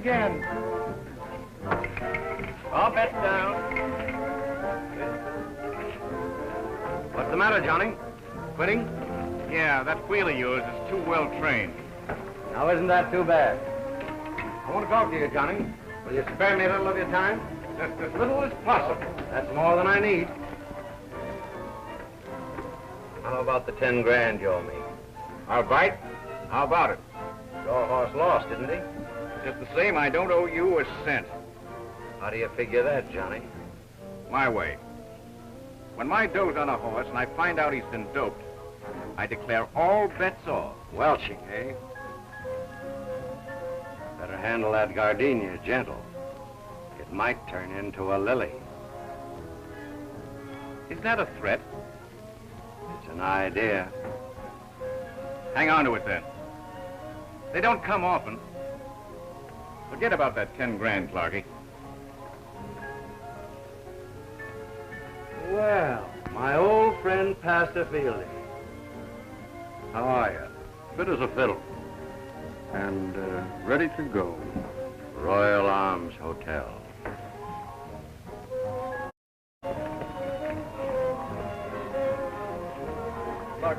again. All bets down. What's the matter, Johnny? Quitting? Yeah, that wheel of yours is too well trained. Now, isn't that too bad? I want to talk to you, Johnny. Will you spare me a little of your time? Just as little as possible. That's more than I need. How about the 10 grand you owe me? I'll bite. How about it? Your horse lost, didn't he? Just the same, I don't owe you a cent. How do you figure that, Johnny? My way. When my doe's on a horse and I find out he's been doped, I declare all bets off. Welching, eh? Better handle that gardenia gentle. It might turn into a lily. Is that a threat? It's an idea. Hang on to it, then. They don't come often. Forget about that 10 grand, Clarky. Well, my old friend Pastor Fielding. How are you? Fit as a fiddle. And ready to go. Royal Arms Hotel. Look,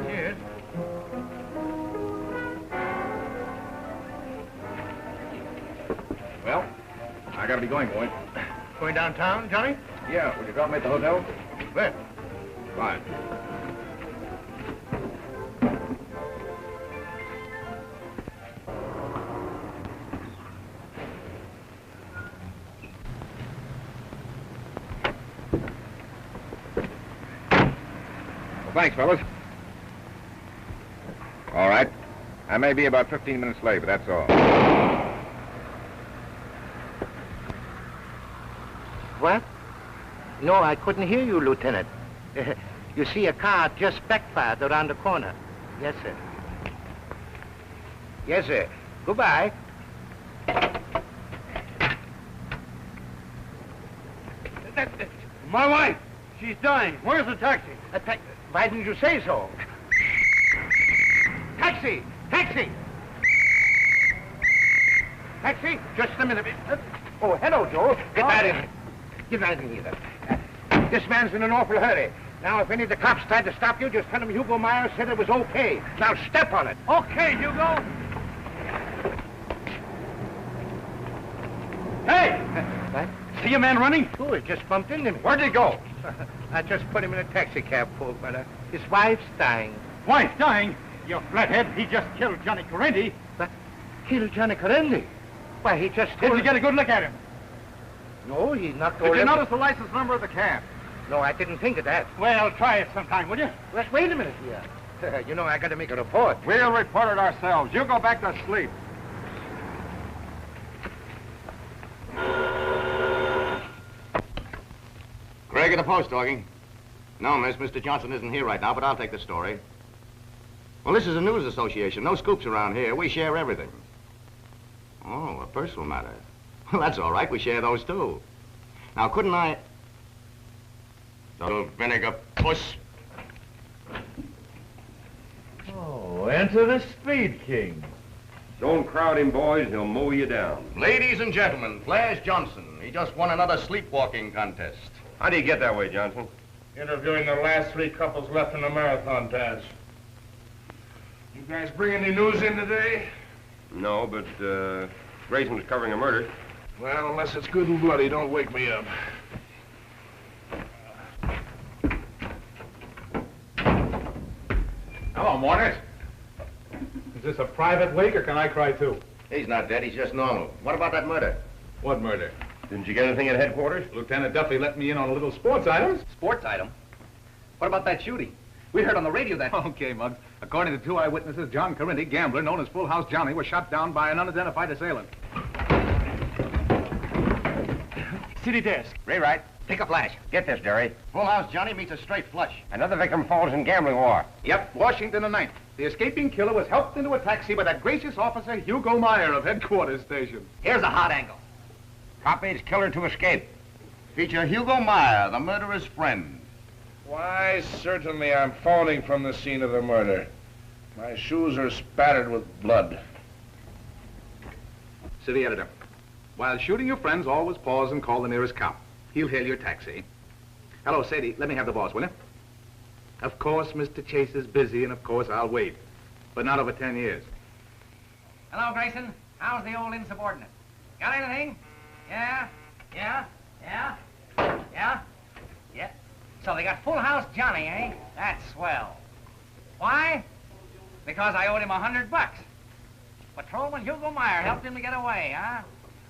cheers. Well, I gotta be going, boy. Going downtown, Johnny? Yeah, will you drop me at the hotel? Bet. Fine. Well, thanks, fellas. All right. I may be about 15 minutes late, but that's all. What? No, I couldn't hear you, Lieutenant. You see, a car just backfired around the corner. Yes, sir. Yes, sir. Goodbye. My wife! She's dying. Where's the taxi? Why didn't you say so? Taxi! Taxi! Taxi! Just a minute. Oh, hello, Joe. Get that in. Get that in here. This man's in an awful hurry. Now, if any of the cops tried to stop you, just tell them Hugo Myers said it was okay. Now, step on it. Okay, Hugo. Hey! What? See a man running? Oh, he just bumped into me. Where'd he go? I just put him in a taxi cab, poor brother. His wife's dying. Wife dying? You flathead, he just killed Johnny Correnti. What? Killed Johnny Correnti? Why, he just told... Did you get a good look at him? No, he knocked Did over... you notice the license number of the cab? No, I didn't think of that. Well, try it sometime, will you? Wait a minute here. You know, I got to make a report. We'll report it ourselves. You go back to sleep. Craig at the post, Doggy. No, miss, Mr. Johnson isn't here right now, but I'll take the story. Well, this is a news association. No scoops around here. We share everything. Oh, a personal matter. Well, that's all right. We share those, too. Now, couldn't I... Little vinegar puss. Oh, enter the Speed King. Don't crowd him, boys. He'll mow you down. Ladies and gentlemen, Flash Johnson. He just won another sleepwalking contest. How do you get that way, Johnson? Interviewing the last 3 couples left in the marathon pass. You guys bring any news in today? No, but Grayson's covering a murder. Well, unless it's good and bloody, don't wake me up. Hello, Morris. Is this a private wake, or can I cry, too? He's not dead. He's just normal. What about that murder? What murder? Didn't you get anything at headquarters? Lieutenant Duffy let me in on a little sports items. Sports item? What about that shooting? We heard on the radio that... Okay, Muggs. According to 2 eyewitnesses, John Correnti, gambler known as Full House Johnny, was shot down by an unidentified assailant. City desk. Ray Wright, take a flash. Get this, Jerry. Full House Johnny meets a straight flush. Another victim falls in gambling war. Yep, Washington and 9th. The escaping killer was helped into a taxi by that gracious officer, Hugo Meyer of headquarters station. Here's a hot angle. Cop aids killer to escape. Feature Hugo Meyer, the murderer's friend. Why, certainly I'm phoning from the scene of the murder. My shoes are spattered with blood. City editor. While shooting your friends, always pause and call the nearest cop. He'll hail your taxi. Hello, Sadie. Let me have the boss, will you? Of course, Mr. Chase is busy, and of course I'll wait. But not over 10 years. Hello, Grayson. How's the old insubordinate? Got anything? Yeah? Yeah? Yeah? Yeah? Yeah? So they got Full House Johnny, eh? That's swell. Why? Because I owed him $100. Patrolman Hugo Meyer helped him to get away, huh?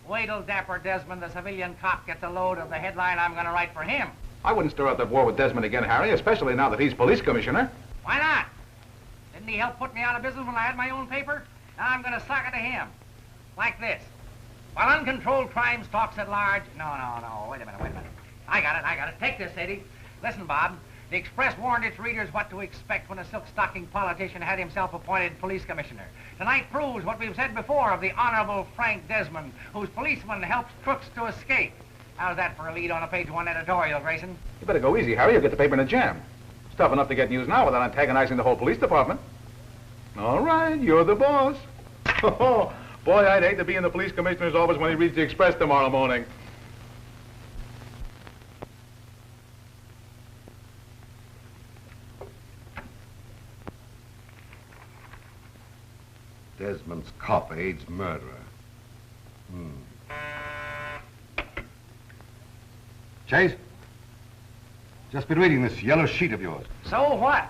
Wait till Dapper Desmond, the civilian cop, gets a load of the headline I'm gonna write for him. I wouldn't stir up that war with Desmond again, Harry, especially now that he's police commissioner. Why not? Didn't he help put me out of business when I had my own paper? Now I'm gonna sock it to him. Like this. While uncontrolled crime stalks at large... No. Wait a minute. I got it. Take this, Sadie. Listen, Bob. The Express warned its readers what to expect when a silk-stocking politician had himself appointed police commissioner. Tonight proves what we've said before of the Honorable Frank Desmond, whose policeman helps crooks to escape. How's that for a lead on a page 1 editorial, Grayson? You better go easy, Harry. You'll get the paper in a jam. It's tough enough to get news now without antagonizing the whole police department. All right, you're the boss. Oh, boy, I'd hate to be in the police commissioner's office when he reads the Express tomorrow morning. Desmond's cop aids murderer. Chase? Just been reading this yellow sheet of yours. So what?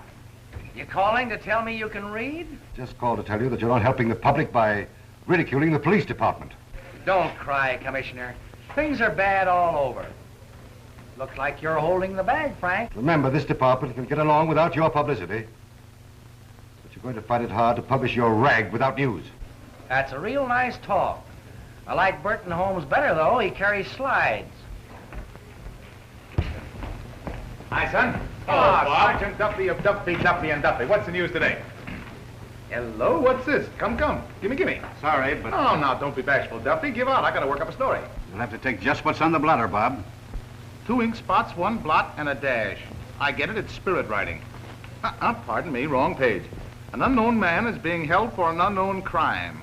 You calling to tell me you can read? Just called to tell you that you're not helping the public by ridiculing the police department. Don't cry, Commissioner. Things are bad all over. Looks like you're holding the bag, Frank. Remember, this department can get along without your publicity. But you're going to find it hard to publish your rag without news. That's a real nice talk. I like Burton Holmes better, though. He carries slides. Hi, son. Bob. Sergeant Duffy of Duffy, and Duffy. What's the news today? Hello, what's this? Come. Gimme. Sorry, but... Oh, now, don't be bashful, Duffy. Give out. I gotta work up a story. You'll have to take just what's on the blotter, Bob. 2 ink spots, 1 blot, and a dash. I get it. It's spirit writing. Pardon me. Wrong page. An unknown man is being held for an unknown crime.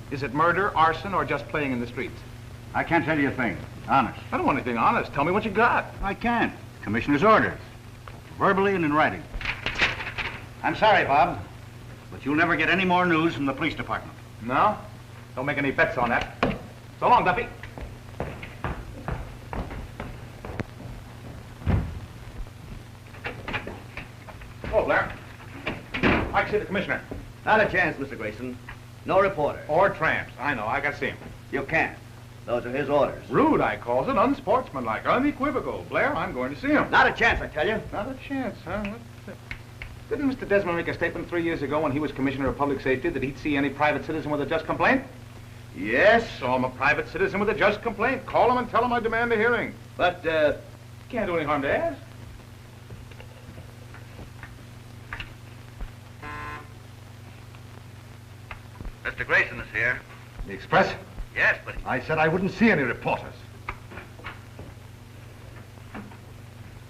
Is it murder, arson, or just playing in the streets? I can't tell you a thing. Honest. I don't want anything honest. Tell me what you got. I can't. Commissioner's orders. Verbally and in writing. I'm sorry, Bob, but you'll never get any more news from the police department. No? Don't make any bets on that. So long, Duffy. Oh, Blair. I can see the commissioner. Not a chance, Mr. Grayson. No reporter. Or tramps. I know. I got to see him. You can't. Those are his orders. Rude, I calls it. Unsportsmanlike. Unequivocal. Blair, I'm going to see him. Not a chance, I tell you. Not a chance, huh? Didn't Mr. Desmond make a statement 3 years ago when he was Commissioner of Public Safety that he'd see any private citizen with a just complaint? Yes, so I'm a private citizen with a just complaint. Call him and tell him I demand a hearing. But, Can't do any harm to ask. Mr. Grayson is here. The Express? Yes, but... I said I wouldn't see any reporters.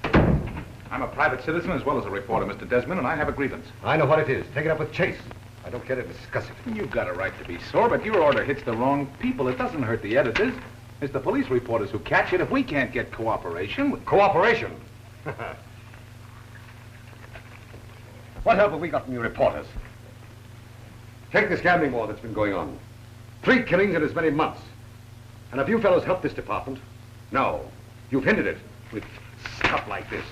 I'm a private citizen as well as a reporter, Mr. Desmond, and I have a grievance. I know what it is. Take it up with Chase. I don't care to discuss it. You've got a right to be sore, but your order hits the wrong people. It doesn't hurt the editors. It's the police reporters who catch it if we can't get cooperation. Cooperation? What help have we got from you reporters? Take this gambling war that's been going on. 3 killings in as many months. And have you fellows helped this department? No. You've hindered it with stuff like this.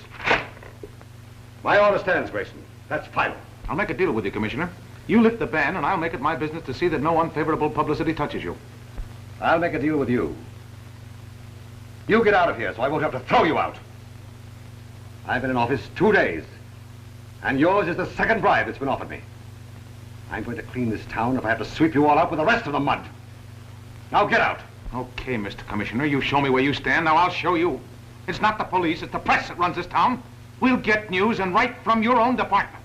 My order stands, Grayson. That's final. I'll make a deal with you, Commissioner. You lift the ban, and I'll make it my business to see that no unfavorable publicity touches you. I'll make a deal with you. You get out of here so I won't have to throw you out. I've been in office 2 days, and yours is the second bribe that's been offered me. I'm going to clean this town if I have to sweep you all out with the rest of the mud. Now get out. Okay, Mr. Commissioner, you show me where you stand, now I'll show you. It's not the police, it's the press that runs this town. We'll get news, and right from your own department.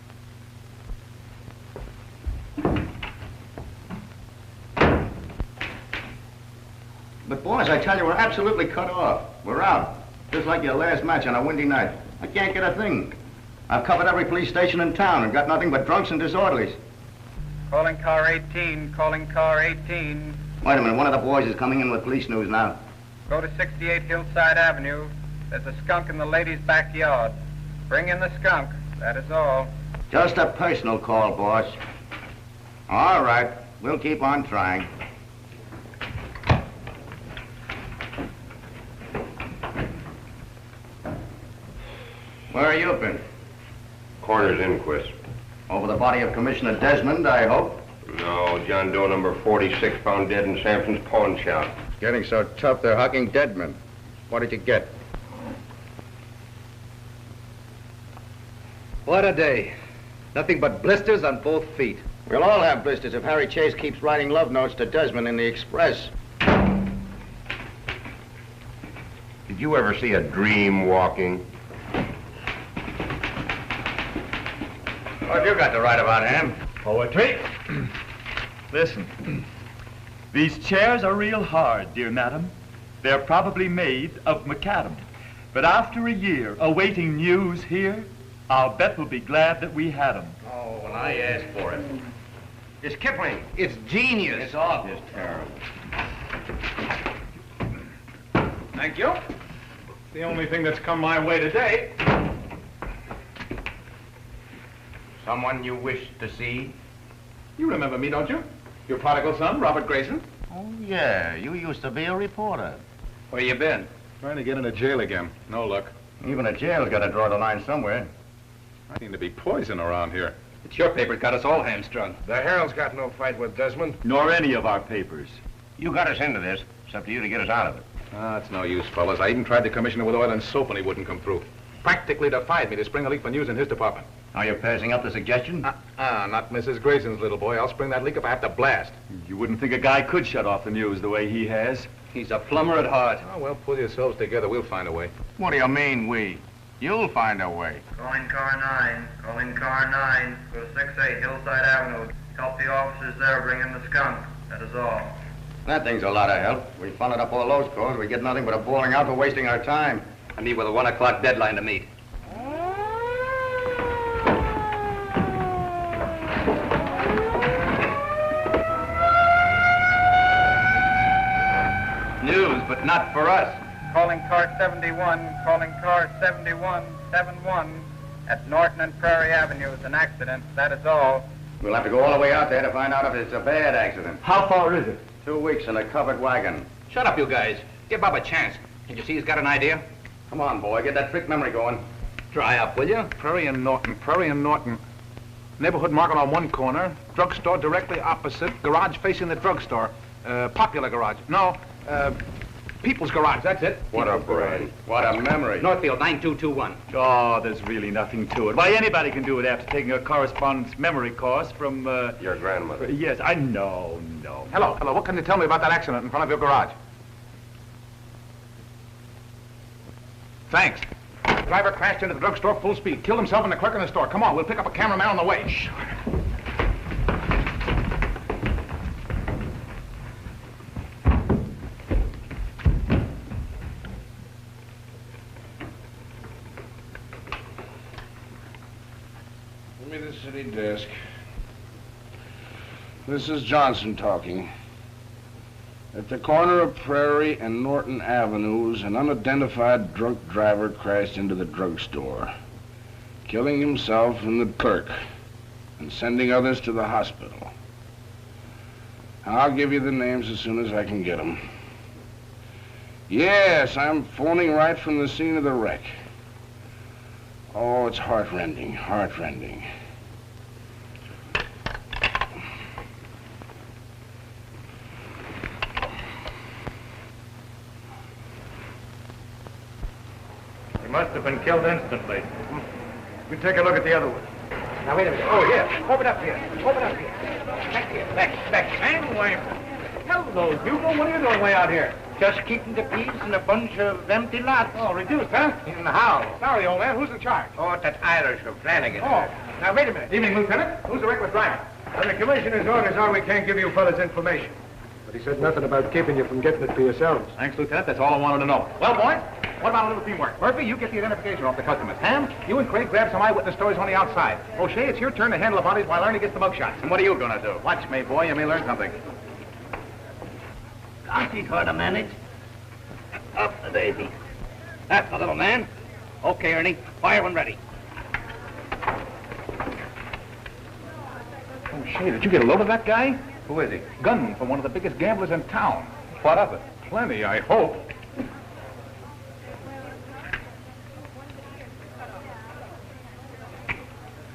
But, boys, I tell you, we're absolutely cut off. We're out. Just like your last match on a windy night. I can't get a thing. I've covered every police station in town and got nothing but drunks and disorderlies. Calling car 18, calling car 18. Wait a minute, one of the boys is coming in with police news now. Go to 68 Hillside Avenue. There's a skunk in the lady's backyard. Bring in the skunk, that is all. Just a personal call, boss. All right, we'll keep on trying. Where have you been? Coroner's inquest. Over the body of Commissioner Desmond, I hope? No, John Doe number 46 found dead in Sampson's pawn shop. Getting so tough they're hucking dead men. What did you get? What a day. Nothing but blisters on both feet. We'll all have blisters if Harry Chase keeps writing love notes to Desmond in the Express. Did you ever see a dream walking? What have you got to write about him? Poetry. Listen. These chairs are real hard, dear madam. They're probably made of macadam. But after a year awaiting news here, I'll bet we'll be glad that we had 'em. Oh, when I asked for it. It's Kipling. It's genius. It's awful. It's terrible. Thank you. The only thing that's come my way today. Someone you wish to see? You remember me, don't you? Your prodigal son, Robert Grayson. Oh, yeah. You used to be a reporter. Where you been? Trying to get into jail again. No luck. Even a jail's got to draw the line somewhere. I seem to be poison around here. It's your paper got us all hamstrung. The Herald's got no fight with Desmond. Nor any of our papers. You got us into this. It's up to you to get us out of it. Ah, it's no use, fellas. I even tried the commissioner with oil and soap and he wouldn't come through. Practically defied me to spring a leak for news in his department. Are you passing up the suggestion? Not Mrs. Grayson's little boy. I'll spring that leak if I have to blast. You wouldn't think a guy could shut off the news the way he has. He's a plumber at heart. Oh, well, pull yourselves together. We'll find a way. What do you mean, we? You'll find a way. Calling car 9. Calling car 9. Go to 68 Hillside Avenue. Help the officers there bring in the skunk. That is all. That thing's a lot of help. We followed up all those calls. We get nothing but a bawling out for wasting our time. I need with a 1 o'clock deadline to meet. News, but not for us. Calling car 71. Calling car 7171 at Norton and Prairie Avenues. An accident. That is all. We'll have to go all the way out there to find out if it's a bad accident. How far is it? 2 weeks in a covered wagon. Shut up, you guys. Give Bob a chance. Can't you see he's got an idea? Come on, boy. Get that trick memory going. Dry up, will you? Prairie and Norton. Prairie and Norton. Neighborhood market on one corner. Drugstore directly opposite. Garage facing the drugstore. Popular Garage. No, People's Garage. That's it. What a brain. What a memory. Northfield, 9221. Oh, there's really nothing to it. Why, anybody can do it after taking a correspondence memory course from, Your grandmother. Yes, I know. Hello. What can you tell me about that accident in front of your garage? Thanks. Driver crashed into the drugstore full speed. Killed himself and the clerk in the store. Come on, we'll pick up a cameraman on the way. Sure. Give me the city desk. This is Johnson talking. At the corner of Prairie and Norton Avenues, an unidentified drunk driver crashed into the drugstore, killing himself and the clerk, and sending others to the hospital. I'll give you the names as soon as I can get them. Yes, I'm phoning right from the scene of the wreck. Oh, it's heartrending, heartrending. He must have been killed instantly. We take a look at the other one. Now, wait a minute. Oh, here. Open up here. Open up here. Back here. Back. Hang away. Hello, Hugo. What are you doing way out here? Just keeping the peace in a bunch of empty lots. Oh, reduced, huh? In the house. Sorry, old man. Who's in charge? Oh, that Irish of Flanagan. Oh, now, wait a minute. Evening, Lieutenant. Who's the reckless driver? The commissioner's orders are we can't give you fellas information. But he said nothing about keeping you from getting it for yourselves. Thanks, Lieutenant. That's all I wanted to know. Well, boys, what about a little teamwork? Murphy, you get the identification off the customers. Ham, you and Craig grab some eyewitness stories on the outside. O'Shea, it's your turn to handle the bodies while Ernie gets the mugshots. And what are you going to do? Watch me, boy. You may learn something. I'll teach her to manage. Up the daisy. That's the little man. Okay, Ernie. Fire when ready. Oh, Shay, did you get a load of that guy? Who is he? Gunman for one of the biggest gamblers in town. What of it? Plenty, I hope.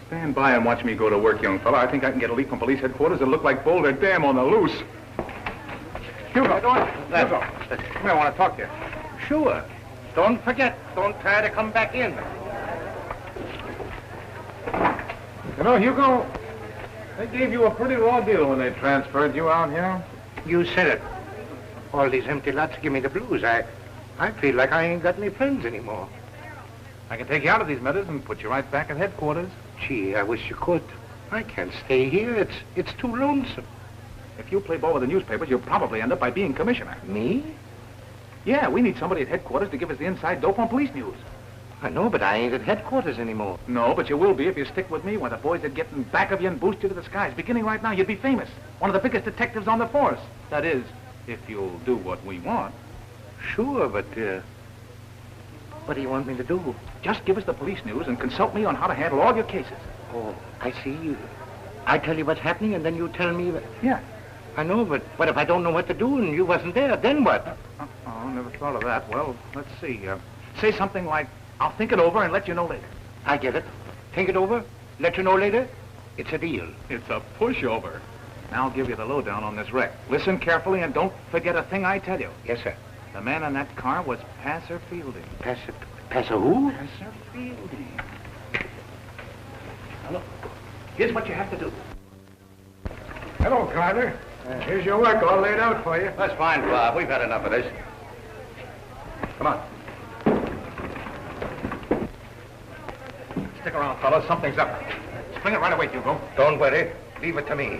Stand by and watch me go to work, young fella. I think I can get a leak from police headquarters that'll look like Boulder Dam on the loose. Hugo, Hugo, come here, I want to talk to you. Sure. Don't forget, don't try to come back in. You know, Hugo, they gave you a pretty raw deal when they transferred you out here. You said it. All these empty lots give me the blues. I feel like I ain't got any friends anymore. I can take you out of these matters and put you right back at headquarters. Gee, I wish you could. I can't stay here. It's too lonesome. If you play ball with the newspapers, you'll probably end up by being commissioner. Me? Yeah, we need somebody at headquarters to give us the inside dope on police news. I know, but I ain't at headquarters anymore. No, but you will be if you stick with me when the boys are getting back of you and boost you to the skies. Beginning right now, you'd be famous. One of the biggest detectives on the force. That is, if you'll do what we want. Sure, but, what do you want me to do? Just give us the police news and consult me on how to handle all your cases. Oh, I see. I tell you what's happening, and then you tell me... Yeah. I know, but what if I don't know what to do and you wasn't there? Then what? Oh, never thought of that. Well, let's see. Say something like, I'll think it over and let you know later. I get it. Think it over, let you know later. It's a deal. It's a pushover. Now I'll give you the lowdown on this wreck. Listen carefully and don't forget a thing I tell you. Yes, sir. The man in that car was Passer Fielding. Passer who? Passer Fielding. Now look, here's what you have to do. Hello, Carter. Here's your work all laid out for you. That's fine, Bob. We've had enough of this. Come on. Stick around, fellas. Something's up. Spring it right away, Hugo. Don't worry. Leave it to me.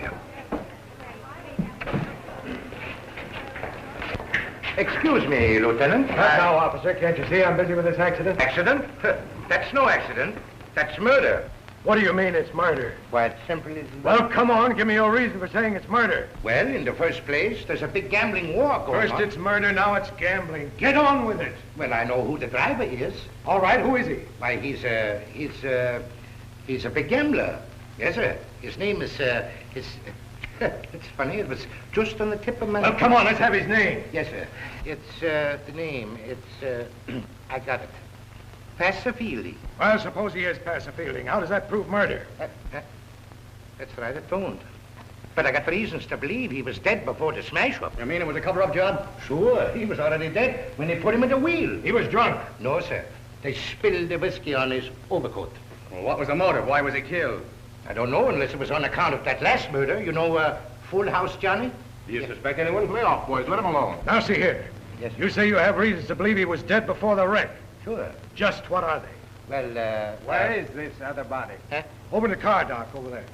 Excuse me, Lieutenant. Not now, officer. Can't you see I'm busy with this accident? Accident? That's no accident. That's murder. What do you mean it's murder? Why, it's simply... Well, come on. Give me your reason for saying it's murder. Well, in the first place, there's a big gambling war going on. First it's murder, now it's gambling. Get on with it. Well, I know who the driver is. All right, who is he? Why, he's a big gambler. Yes, sir. His name is, it's funny, it was just on the tip of my... Well, come on, let's have his name. Yes, sir. It's, the name, it's, I got it. Passer Fielding. Well, suppose he is Passer Fielding. How does that prove murder? That's right, it don't. But I got reasons to believe he was dead before the smash-up. You mean it was a cover-up job? Sure, he was already dead when they put him in the wheel. He was drunk. No, sir. They spilled the whiskey on his overcoat. Well, what was the motive? Why was he killed? I don't know, unless it was on account of that last murder. You know, Full House Johnny? Do you suspect anyone? Lay off, boys. Let him alone. Now, see here. Yes, You say you have reasons to believe he was dead before the wreck. Sure. Just what are they? Well, Where is this other body? Huh? Over the car dock, over there.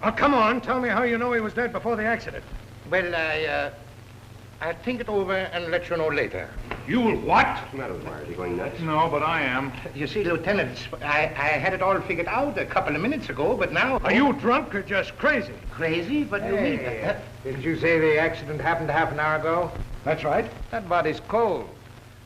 Oh, come on. Tell me how you know he was dead before the accident. Well, I'll think it over and let you know later. You'll what? What's the matter with Myers? Is he going nuts? No, but I am. You see, Lieutenant, I had it all figured out a couple of minutes ago, but now... Are you drunk or just crazy? Crazy? What do you mean? Didn't you say the accident happened half an hour ago? That's right. That body's cold.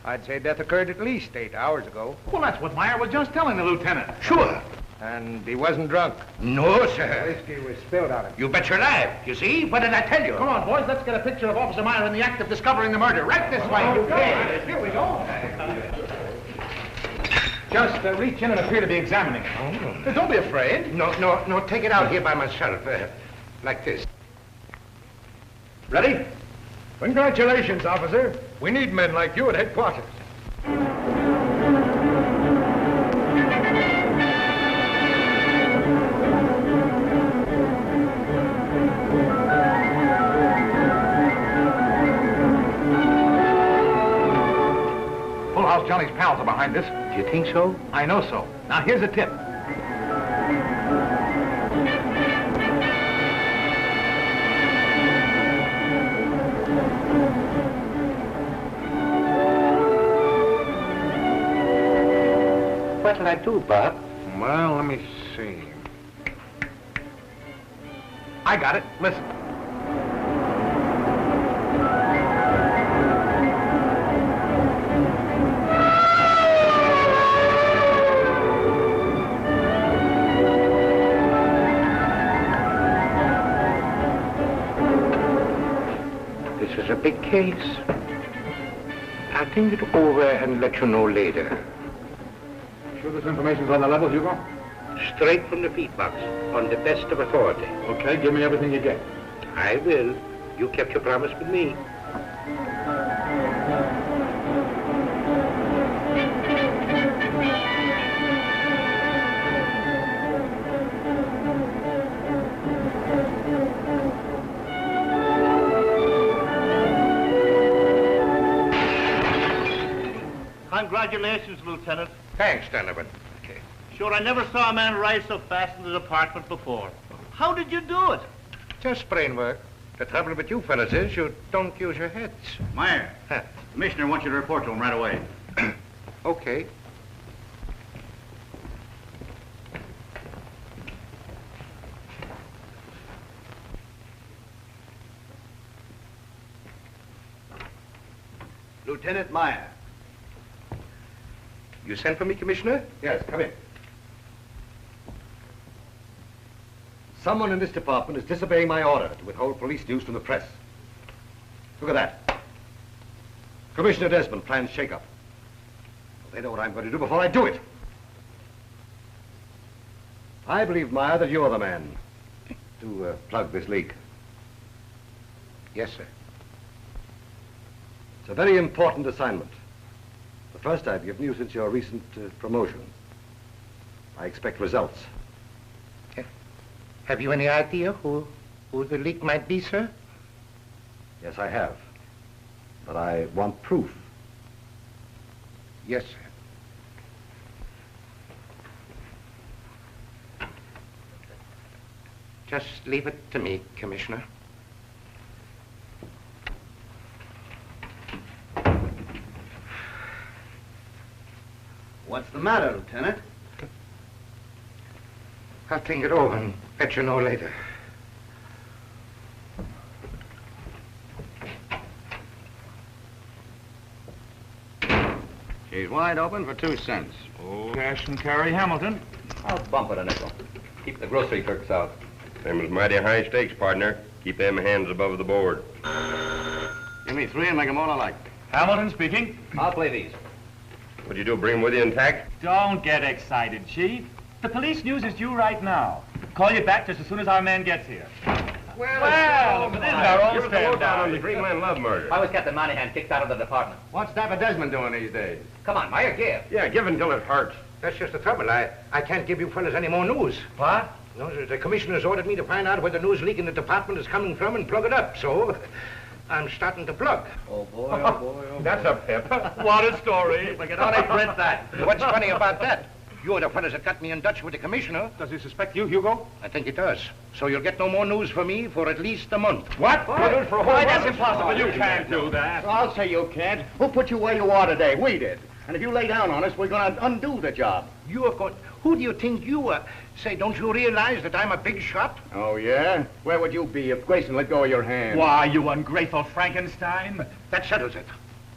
I'd say death occurred at least 8 hours ago. Well, that's what Meyer was just telling the lieutenant. Sure. And he wasn't drunk. No, sir. Whiskey was spilled on him. You bet your life. You see? What did I tell you? Come on, boys. Let's get a picture of Officer Meyer in the act of discovering the murder. Right this way, you can. Here we go. Just reach in and appear to be examining it. Oh. Don't be afraid. No, take it out here by myself, like this. Ready? Congratulations, officer. We need men like you at headquarters. Full House Johnny's pals are behind this. Do you think so? I know so. Now, here's a tip. What'll I do, Bob? Well, let me see. I got it. Listen. is a big case. I'll think it over and let you know later. Sure this information's on the level, Hugo? Straight from the feed box, on the best of authority. Okay, give me everything you get. I will. You kept your promise with me. Congratulations, Lieutenant. Thanks, Donovan. Okay. Sure, I never saw a man rise so fast in the department before. How did you do it? Just brain work. The trouble with you fellas is you don't use your heads. Meyer, Huh. Commissioner wants you to report to him right away. Okay. Lieutenant Meyer. You sent for me, Commissioner? Yes, come in. Someone in this department is disobeying my order to withhold police news from the press. Look at that. Commissioner Desmond plans shake-up. Well, they know what I'm going to do before I do it. I believe, Meyer, that you're the man to plug this leak. Yes, sir. It's a very important assignment. The first I've given you since your recent promotion. I expect results. Have you any idea who the leak might be, sir? Yes, I have. But I want proof. Yes, sir. Just leave it to me, Commissioner. What's the matter, Lieutenant? I'll think it over and let you know later. She's wide open for 2 cents. Oh, cash and carry Hamilton. I'll bump it a nickel. Keep the grocery clerks out. Them is mighty high stakes, partner. Keep them hands above the board. Give me 3 and make 'em all alike. Hamilton speaking. I'll play these. What'd you do, bring 'em with you intact? Don't get excited, Chief. The police news is due right now. Call you back just as soon as our man gets here. Well, this is our old Give us the lowdown on the stand. Green Man Love murder. Why was Captain Monahan kicked out of the department? What's Dapper Desmond doing these days? Come on, Meyer, give. Yeah, give until it hurts. That's just the trouble. I can't give you fellas any more news. What? No, the commissioner's ordered me to find out where the news leak in the department is coming from and plug it up. So I'm starting to plug. Oh, boy, oh, boy, oh, That's a pip. What a story. We can only print that. What's funny about that? You're the fellas that got me in Dutch with the commissioner. Does he suspect you, Hugo? I think he does. So you'll get no more news from me for at least a month. What? We'll do it for a whole Why, month. that's impossible. You can't do that. I'll say you can't. Who put you where you are today? We did. And if you lay down on us, we're going to undo the job. You are going... Who do you think you are? Say, don't you realize that I'm a big shot? Oh, yeah? Where would you be if Grayson let go of your hand? Why, you ungrateful Frankenstein. That settles it.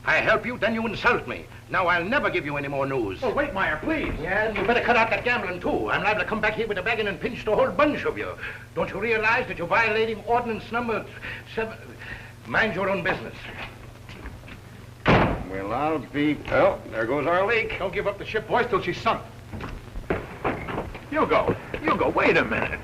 I help you, then you insult me. Now I'll never give you any more news. Oh, wait, Meyer, please. Yeah, and you better cut out that gambling, too. I'm liable to come back here with a wagon and pinch the whole bunch of you. Don't you realize that you're violating ordinance number 7... Mind your own business. Well, I'll be... Well, there goes our leak. Don't give up the ship, boys, till she's sunk. Hugo, wait a minute.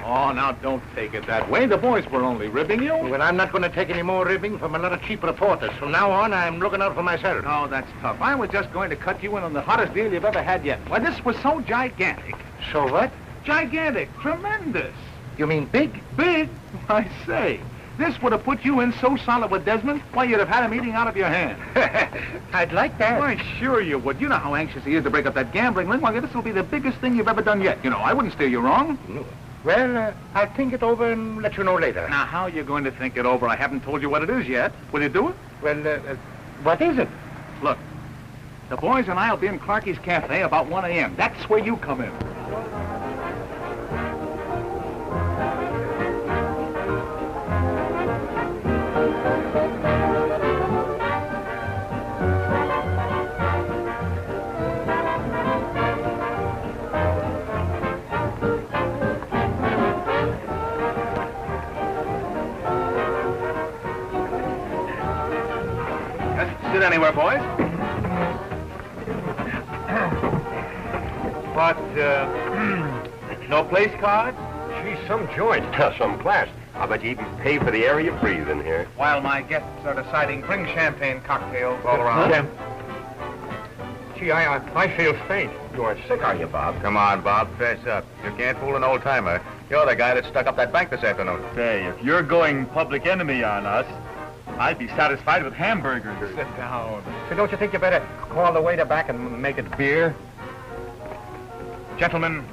Oh, now don't take it that way. The boys were only ribbing you. Well, I'm not going to take any more ribbing from a lot of cheap reporters. From now on, I'm looking out for myself. Oh, that's tough. I was just going to cut you in on the hottest deal you've ever had yet. Why, this was so gigantic. So what? Gigantic. Tremendous. You mean big? Big? I say. This would have put you in so solid with Desmond, why, you'd have had him eating out of your hand. I'd like that. Why, sure you would. You know how anxious he is to break up that gambling ring. Why, this will be the biggest thing you've ever done yet. You know, I wouldn't steer you wrong. No. Well, I'll think it over and let you know later. Now, how are you going to think it over? I haven't told you what it is yet. Will you do it? Well, what is it? Look, the boys and I will be in Clarky's Cafe about 1 a.m. That's where you come in. sit anywhere, boys. What, no place card? She's some joint, some class. I bet you even pay for the air you breathe in here. While my guests are deciding, bring champagne cocktails all around. Gee, I feel faint. You aren't sick, are you, Bob? Come on, Bob, fess up. You can't fool an old-timer. You're the guy that stuck up that bank this afternoon. Say, if you're going public enemy on us, I'd be satisfied with hamburgers. Sit down. So don't you think you better call the waiter back and make it beer? Gentlemen,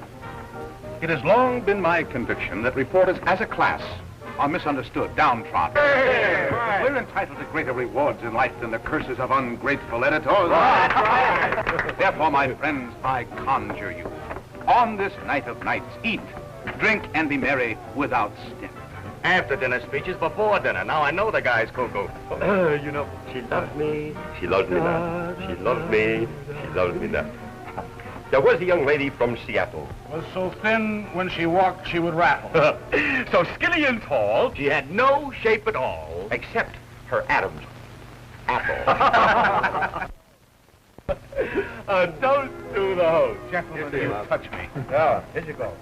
it has long been my conviction that reporters as a class are misunderstood, downtrodden. We're entitled to greater rewards in life than the curses of ungrateful editors. Therefore, my friends, I conjure you, on this night of nights, eat, drink, and be merry without stint. After dinner speeches, before dinner. Now I know the guy's cuckoo. You know, she loves me. She loves me now. She loves me. She loves me now. There was a young lady from Seattle. Was so thin, when she walked, she would rattle. So skinny and tall. She had no shape at all. Except her Adam's apple. Don't do the host. Gentlemen, you touch me. Yeah, here you go.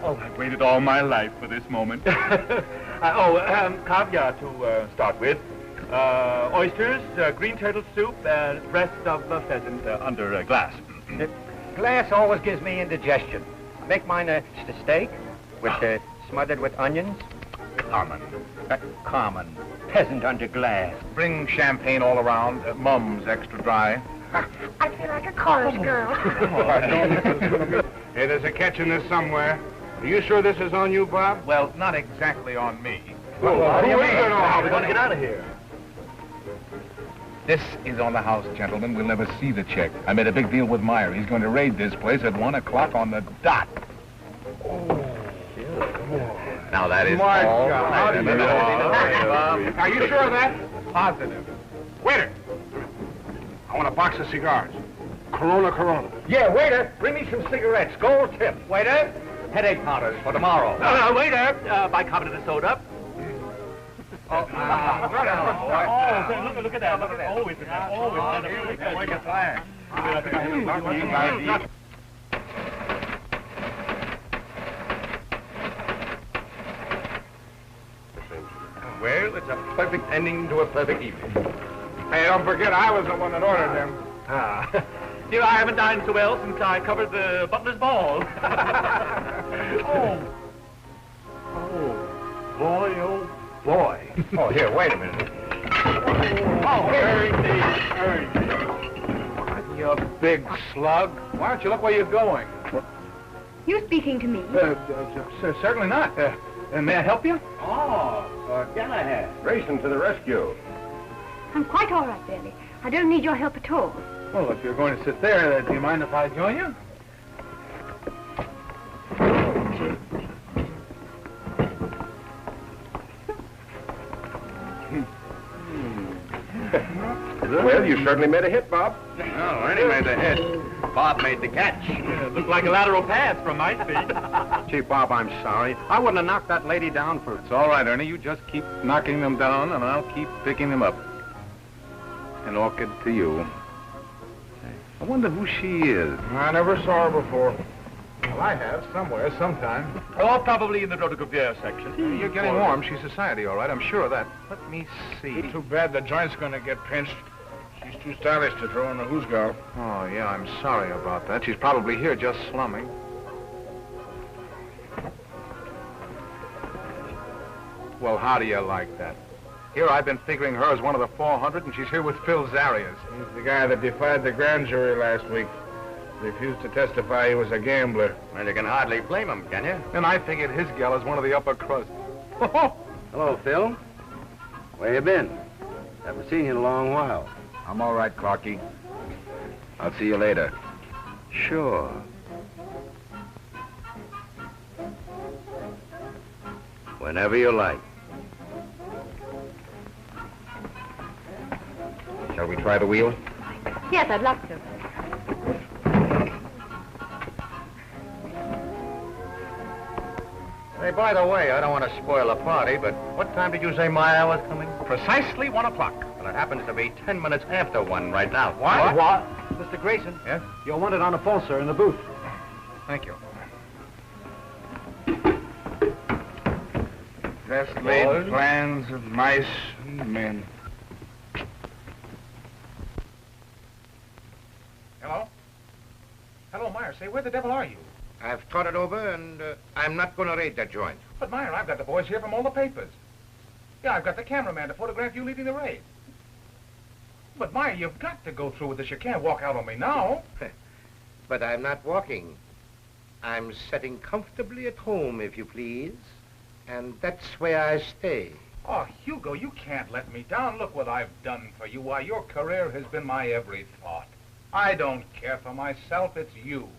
Oh, I've waited all my life for this moment. Caviar to start with. Oysters, green turtle soup, breast of pheasant under glass. Glass always gives me indigestion. Make mine a steak with smothered with onions. Common. Common. Peasant under glass. Bring champagne all around, mums extra dry. I feel like a chorus girl. Hey, there's a catch in this somewhere. Are you sure this is on you, Bob? Well, not exactly on me. How are we going to get out of here? This is on the house, gentlemen. We'll never see the check. I made a big deal with Meyer. He's going to raid this place at 1 o'clock on the dot. Now that is My all God. right. Are you sure of that? Positive. Waiter, I want a box of cigars. Corona. Yeah, waiter, bring me some cigarettes. Gold tip. Waiter, headache powders for tomorrow. Waiter, bicarbonate of soda. Look at that. Look at that. Always. Like a fire. Well, it's a perfect ending to a perfect evening. Hey, don't forget, I was the one that ordered them. Dear, I haven't dined so well since I covered the butler's ball. Boy. Oh, here, wait a minute. You big slug. Why don't you look where you're going? You speaking to me? Certainly not. May I help you? Racing to the rescue. I'm quite all right, Barely. I don't need your help at all. Well, if you're going to sit there, do you mind if I join you? Well, you certainly made a hit, Bob. Oh, Ernie made the hit. Bob made the catch. Looked like a lateral pass from my speed. Gee, Bob, I'm sorry. I wouldn't have knocked that lady down for... It's all right, Ernie. You just keep knocking them down, and I'll keep picking them up. An orchid to you. I wonder who she is. I never saw her before. Well, I have, somewhere, sometime. Oh, probably in the Rotogravure section. You're getting warm. She's society, all right. I'm sure of that. Let me see. Too bad the joint's gonna get pinched. She's too stylish to throw in the hoosgow. Oh, yeah, I'm sorry about that. She's probably here just slumming. Well, how do you like that? Here I've been figuring her as one of the 400, and she's here with Phil Zarias. He's the guy that defied the grand jury last week. Refused to testify he was a gambler. Well, you can hardly blame him, can you? And I figured his gal is one of the upper crust. Hello, Phil. Where you been? Haven't seen you in a long while. I'm all right, Clarky. I'll see you later. Sure. Whenever you like. Shall we try the wheel? Yes, I'd love to. Hey, by the way, I don't want to spoil the party, but what time did you say my hour was coming? Precisely 1 o'clock. Well, it happens to be 10 minutes after 1 right now. What? Mr. Grayson. Yes? You're wanted on the phone, sir, in the booth. Thank you. Best laid plans of mice and men. Hello? Hello, Meyer. Say, where the devil are you? I've thought it over, and I'm not going to raid that joint. But, Meyer, I've got the boys here from all the papers. Yeah, I've got the cameraman to photograph you leading the raid. But, Meyer, you've got to go through with this. You can't walk out on me now. But I'm not walking. I'm sitting comfortably at home, if you please. And that's where I stay. Oh, Hugo, you can't let me down. Look what I've done for you. Why, your career has been my every thought. I don't care for myself, it's you.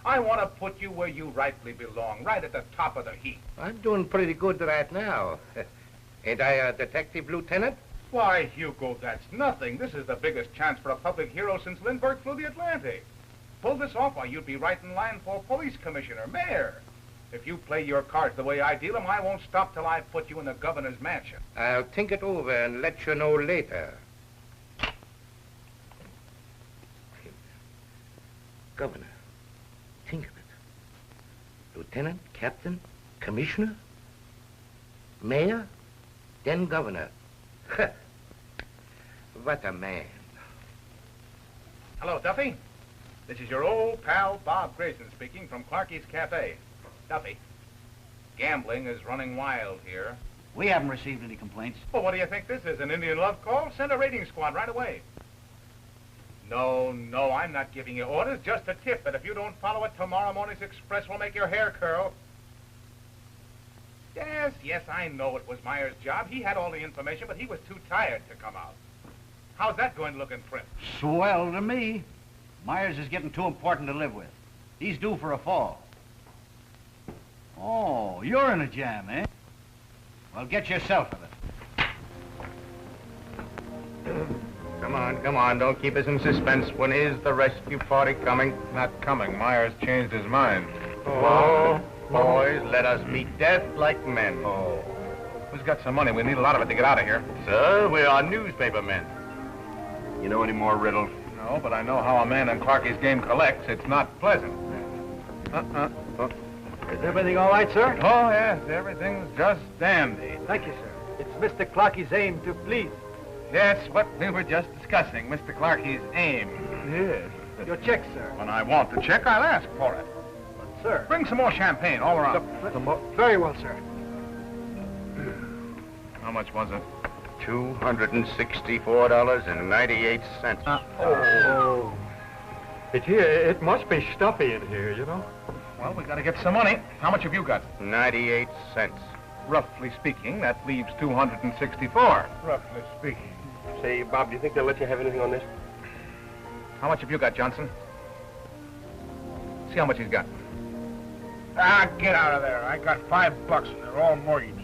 I want to put you where you rightly belong, right at the top of the heap. I'm doing pretty good right now. Ain't I a detective lieutenant? Why, Hugo, that's nothing. This is the biggest chance for a public hero since Lindbergh flew the Atlantic. Pull this off, why, you'd be right in line for police commissioner, mayor. If you play your cards the way I deal them, I won't stop till I put you in the governor's mansion. I'll think it over and let you know later. Governor, think of it. Lieutenant, captain, commissioner, mayor, then governor. What a man. Hello, Duffy. This is your old pal, Bob Grayson, speaking from Clarky's Cafe. Duffy, gambling is running wild here. We haven't received any complaints. Well, what do you think this is, an Indian love call? Send a raiding squad right away. No, I'm not giving you orders, just a tip that if you don't follow it, tomorrow morning's express will make your hair curl. Yes, I know it was Meyer's job. He had all the information, but he was too tired to come out. How's that going to look in print? Swell to me. Myers is getting too important to live with. He's due for a fall. Oh, you're in a jam, eh? Well, get yourself of it. Come on, don't keep us in suspense. When is the rescue party coming? Not coming. Myers changed his mind. Oh, boys, let us meet death like men. Oh. Who's got some money? We need a lot of it to get out of here. Sir, we are newspaper men. You know any more riddles? No, but I know how a man in Clarky's game collects. It's not pleasant. Is everything all right, sir? Oh, yes, everything's just dandy. Thank you, sir. It's Mr. Clarky's aim to please. Yes, what we were just discussing, Mr. Clarky's aim. Yes. Your check, sir. When I want the check, I'll ask for it. But, sir... Bring some more champagne all around. Very well, sir. How much was it? $264.98. Oh. It must be stuffy in here, you know. Well, we got to get some money. How much have you got? 98 cents. Roughly speaking, that leaves 264. Roughly speaking. Say, Bob, do you think they'll let you have anything on this? How much have you got, Johnson? See how much he's got. Ah, get out of there. I got $5 and they're all mortgaged.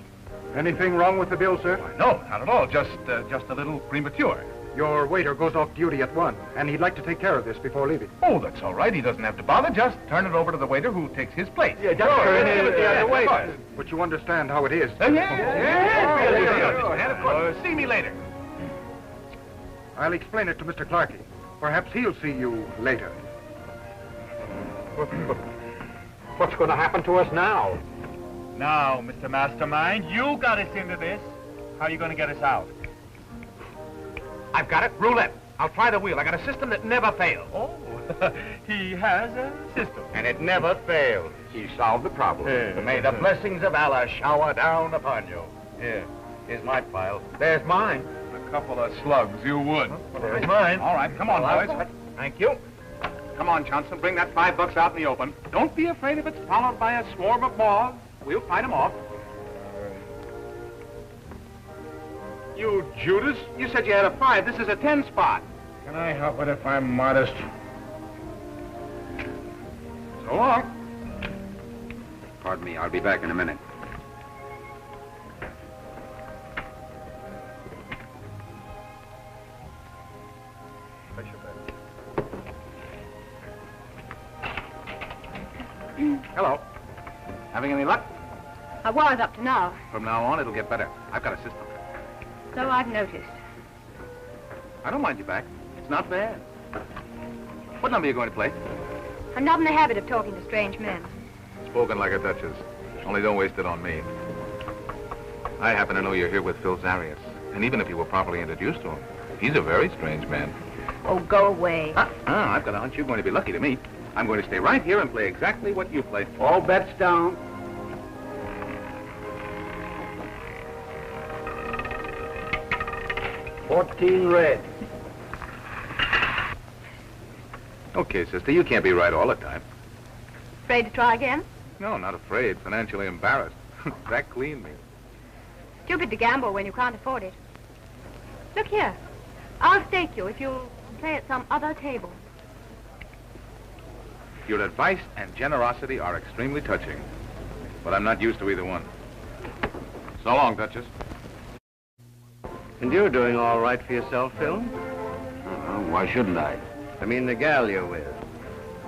Anything wrong with the bill, sir? No, not at all. Just a little premature. Your waiter goes off duty at 1, and he'd like to take care of this before leaving. Oh, that's all right. He doesn't have to bother. Just turn it over to the waiter who takes his place. Yeah, just turn it away. But you understand how it is. Yeah, of course. See me later. I'll explain it to Mr. Clarky. Perhaps he'll see you later. What's going to happen to us now? Now, Mr. Mastermind, you got us into this. How are you going to get us out? I've got it. Roulette. I'll try the wheel. I got a system that never fails. Oh, he has a system. And it never failed. He solved the problem. May the blessings of Allah shower down upon you. Here. Here's my file. There's mine. A couple of slugs. You would. There's mine. All right. Come on, boys. Thank you. Come on, Johnson. Bring that $5 out in the open. Don't be afraid if it's followed by a swarm of moths. We'll fight them off. You Judas, you said you had a 5. This is a 10 spot. Can I help it if I'm modest? So long. Pardon me, I'll be back in a minute. Hello. Having any luck? I was up to now. From now on, it'll get better. I've got a system. So I've noticed. I don't mind you back. It's not bad. What number are you going to play? I'm not in the habit of talking to strange men. Spoken like a duchess. Only don't waste it on me. I happen to know you're here with Phil Zarius. And even if you were properly introduced to him, he's a very strange man. Oh, go away. I've got a hunch you're going to be lucky to meet. I'm going to stay right here and play exactly what you play. All bets down. $14 red. Okay, sister, you can't be right all the time. Afraid to try again? No, not afraid. Financially embarrassed. That cleaned me. Stupid to gamble when you can't afford it. Look here. I'll stake you if you'll play at some other table. Your advice and generosity are extremely touching. But I'm not used to either one. So long, Duchess. And you're doing all right for yourself, Phil? Why shouldn't I? I mean the gal you're with.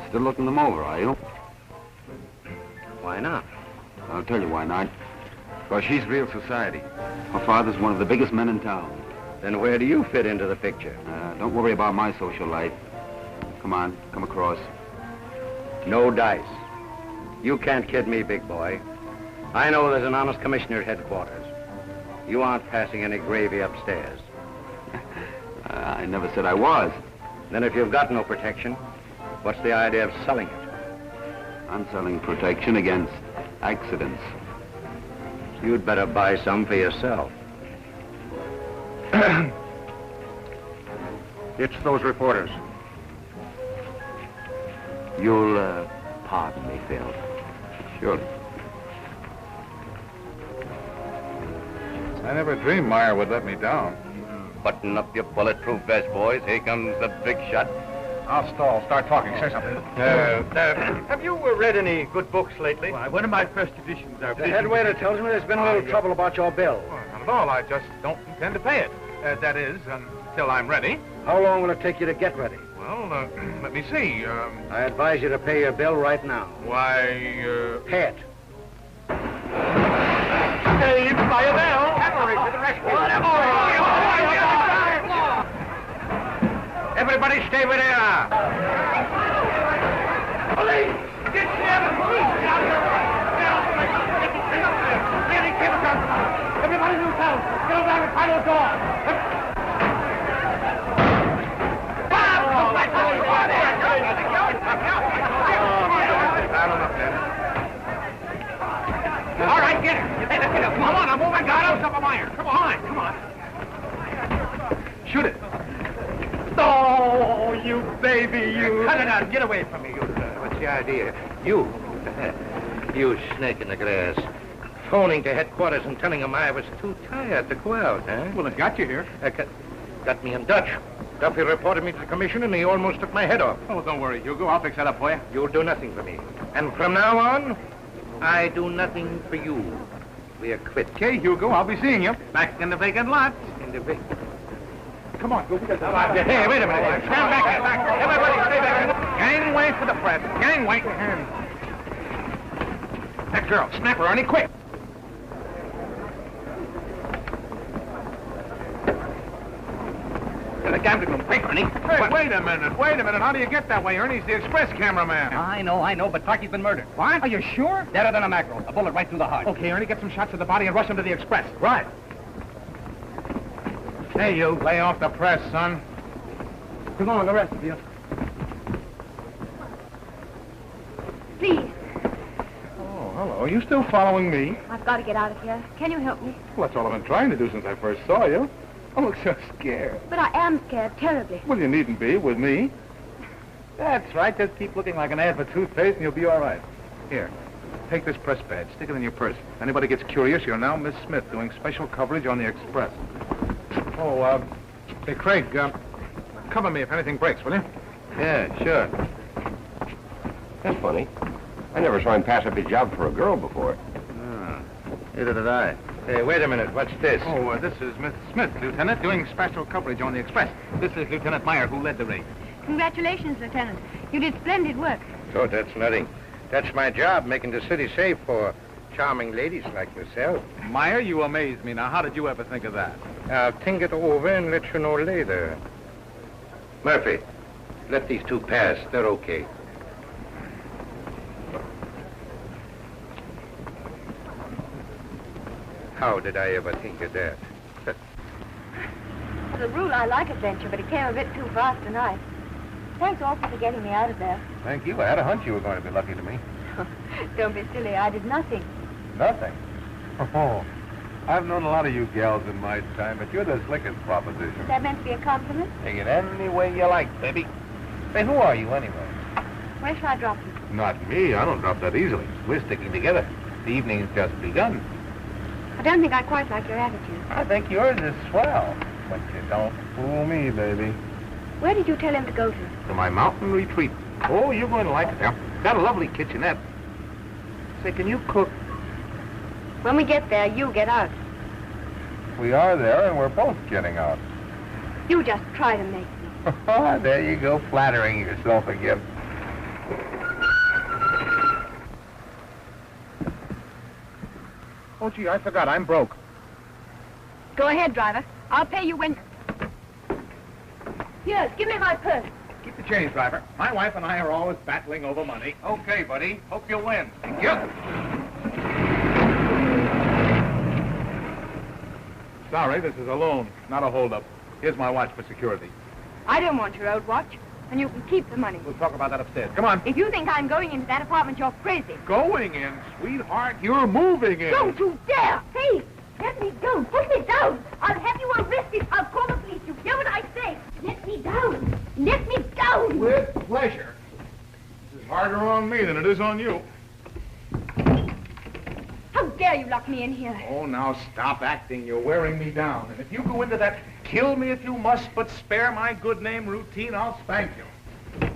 Still looking them over, are you? Why not? I'll tell you why not. Because she's real society. Her father's one of the biggest men in town. Then where do you fit into the picture? Don't worry about my social life. Come on, come across. No dice. You can't kid me, big boy. I know there's an honest commissioner at headquarters. You aren't passing any gravy upstairs. I never said I was. Then if you've got no protection, what's the idea of selling it? I'm selling protection against accidents. You'd better buy some for yourself. It's those reporters. You'll, pardon me, Phil. Surely. I never dreamed Meyer would let me down. Button up your bulletproof vest, boys. Here comes the big shot. I'll stall. Start talking. Say something. Have you read any good books lately? Why, one of my first editions are... The head waiter tells me there's been a little trouble about your bill. Well, not at all. I just don't intend to pay it. That is, until I'm ready. How long will it take you to get ready? Well, let me see. I advise you to pay your bill right now. Why, Pay it. Saved by a bell! Cavalry to the rescue! Everybody stay where they are. Police! Get the police! Everybody in town! Get over there and find those doors! All right, get her. Hey, let's get her. Come on, I'm moving. Got him. Up a wire. Come on, come on. shoot it. Oh, you baby, you. Cut it out. Get away from me, you. What's the idea? You. You snake in the grass. Phoning to headquarters and telling them I was too tired to go out, huh? Well, it got you here. Got me in Dutch. Duffy reported me to the commission and he almost took my head off. Oh, don't worry, Hugo. I'll fix that up for you. You'll do nothing for me. And from now on, I do nothing for you. We are quit. Okay, Hugo, I'll be seeing you. Back in the vacant lot. In the vacant. Come on, go. Hey, wait a minute. Stand back here. Back. Everybody stay back. Gangway for the press. Gangway. That girl, snap her, Ernie, quick. The gambling room. Quick, Ernie. Hey, wait a minute. How do you get that way, Ernie? He's the express cameraman. I know, but Clarky's been murdered. What? Are you sure? Deader than a mackerel. A bullet right through the heart. Okay, Ernie, get some shots of the body and rush him to the express. Right. Hey, you. Lay off the press, son. Come on, the rest of you. Please, Oh, hello. Are you still following me? I've got to get out of here. Can you help me? Well, that's all I've been trying to do since I first saw you. I look so scared. But I am scared terribly. Well, you needn't be with me. That's right. Just keep looking like an ad for toothpaste and you'll be all right. Here, take this press badge. Stick it in your purse. If anybody gets curious, you're now Miss Smith doing special coverage on the Express. Oh, hey, Craig, cover me if anything breaks, will you? Yeah, sure. That's funny. I never saw him pass up his job for a girl before. Neither did I. Hey, wait a minute. What's this? Oh, this is Miss Smith, Lieutenant, doing special coverage on the Express. This is Lieutenant Meyer, who led the raid. Congratulations, Lieutenant. You did splendid work. Oh, that's nothing. That's my job, making the city safe for charming ladies like yourself. Meyer, you amaze me. Now, how did you ever think of that? I'll think it over and let you know later. Murphy, let these two pass. They're okay. How did I ever think of that? As a rule, I like adventure, but it came a bit too fast tonight. Thanks awfully for getting me out of there. Thank you. I had a hunch you were going to be lucky to me. Don't be silly. I did nothing. Nothing? Oh, I've known a lot of you gals in my time, but you're the slickest proposition. Is that meant to be a compliment? Take it any way you like, baby. Say, who are you anyway? Where shall I drop you? Not me. I don't drop that easily. We're sticking together. The evening's just begun. I don't think I quite like your attitude. I think yours is swell, but you don't fool me, baby. Where did you tell him to go to? To my mountain retreat. Oh, you're going to like it there. Got a lovely kitchenette. Say, can you cook? When we get there, you get out. We are there, and we're both getting out. You just try to make me. There you go, flattering yourself again. Oh, gee, I forgot. I'm broke. Go ahead, driver. I'll pay you when... Here, give me my purse. Keep the change, driver. My wife and I are always battling over money. Okay, buddy. Hope you win. Thank you. Sorry, this is a loan, not a holdup. Here's my watch for security. I don't want your old watch, and you can keep the money. We'll talk about that upstairs. Come on. If you think I'm going into that apartment, you're crazy. Going in, sweetheart. You're moving in. Don't you dare! Hey, let me go. Put me down. I'll have you arrested. I'll call the police. You hear what I say? Let me down. Let me down. With pleasure. This is harder on me than it is on you. How dare you lock me in here? Oh, now stop acting. You're wearing me down. And if you go into that kill me if you must, but spare my good name routine, I'll spank you.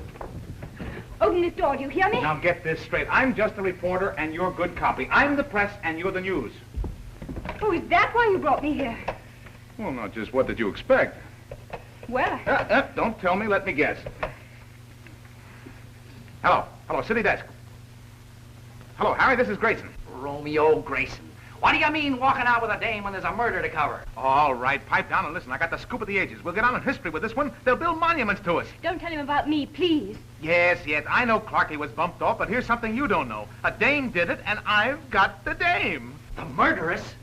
Open this door, do you hear me? Now get this straight. I'm just a reporter and you're good copy. I'm the press and you're the news. Oh, is that why you brought me here? Well, not just what did you expect? Well, Don't tell me, let me guess. Hello, city desk. Hello, Harry, this is Grayson. Romeo Grayson. What do you mean walking out with a dame when there's a murder to cover? All right, pipe down and listen. I got the scoop of the ages. We'll get on in history with this one. They'll build monuments to us. don't tell him about me, please. Yes, I know Clarkie was bumped off, but here's something you don't know. A dame did it, and I've got the dame. The murderess?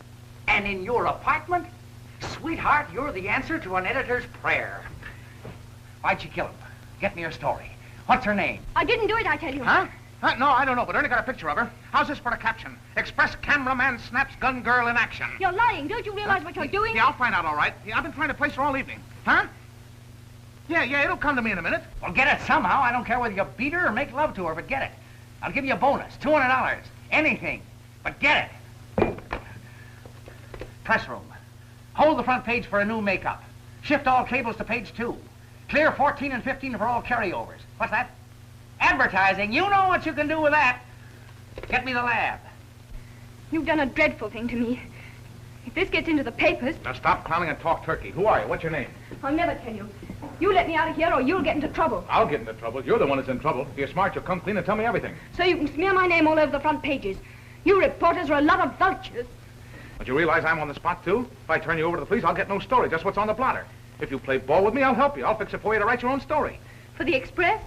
And in your apartment? Sweetheart, you're the answer to an editor's prayer. Why'd she kill him? Get me her story. What's her name? I didn't do it, I tell you. Huh? No, I don't know, but Ernie got a picture of her. How's this for a caption? Express cameraman snaps gun girl in action. You're lying. Don't you realize what you're doing? Yeah, I'll find out, all right. Yeah, I've been trying to place her all evening. Huh? Yeah, it'll come to me in a minute. Well, get it somehow. I don't care whether you beat her or make love to her, but get it. I'll give you a bonus, $200. Anything. But get it. Press room. Hold the front page for a new makeup. Shift all cables to page 2. Clear 14 and 15 for all carryovers. What's that? Advertising. You know what you can do with that. Get me the lab. You've done a dreadful thing to me. If this gets into the papers... Now stop clowning and talk turkey. Who are you? What's your name? I'll never tell you. You let me out of here or you'll get into trouble. I'll get into trouble. You're the one that's in trouble. If you're smart, you'll come clean and tell me everything. So you can smear my name all over the front pages. You reporters are a lot of vultures. But you realize I'm on the spot, too? If I turn you over to the police, I'll get no story, just what's on the blotter. If you play ball with me, I'll help you. I'll fix it for you to write your own story. For the Express?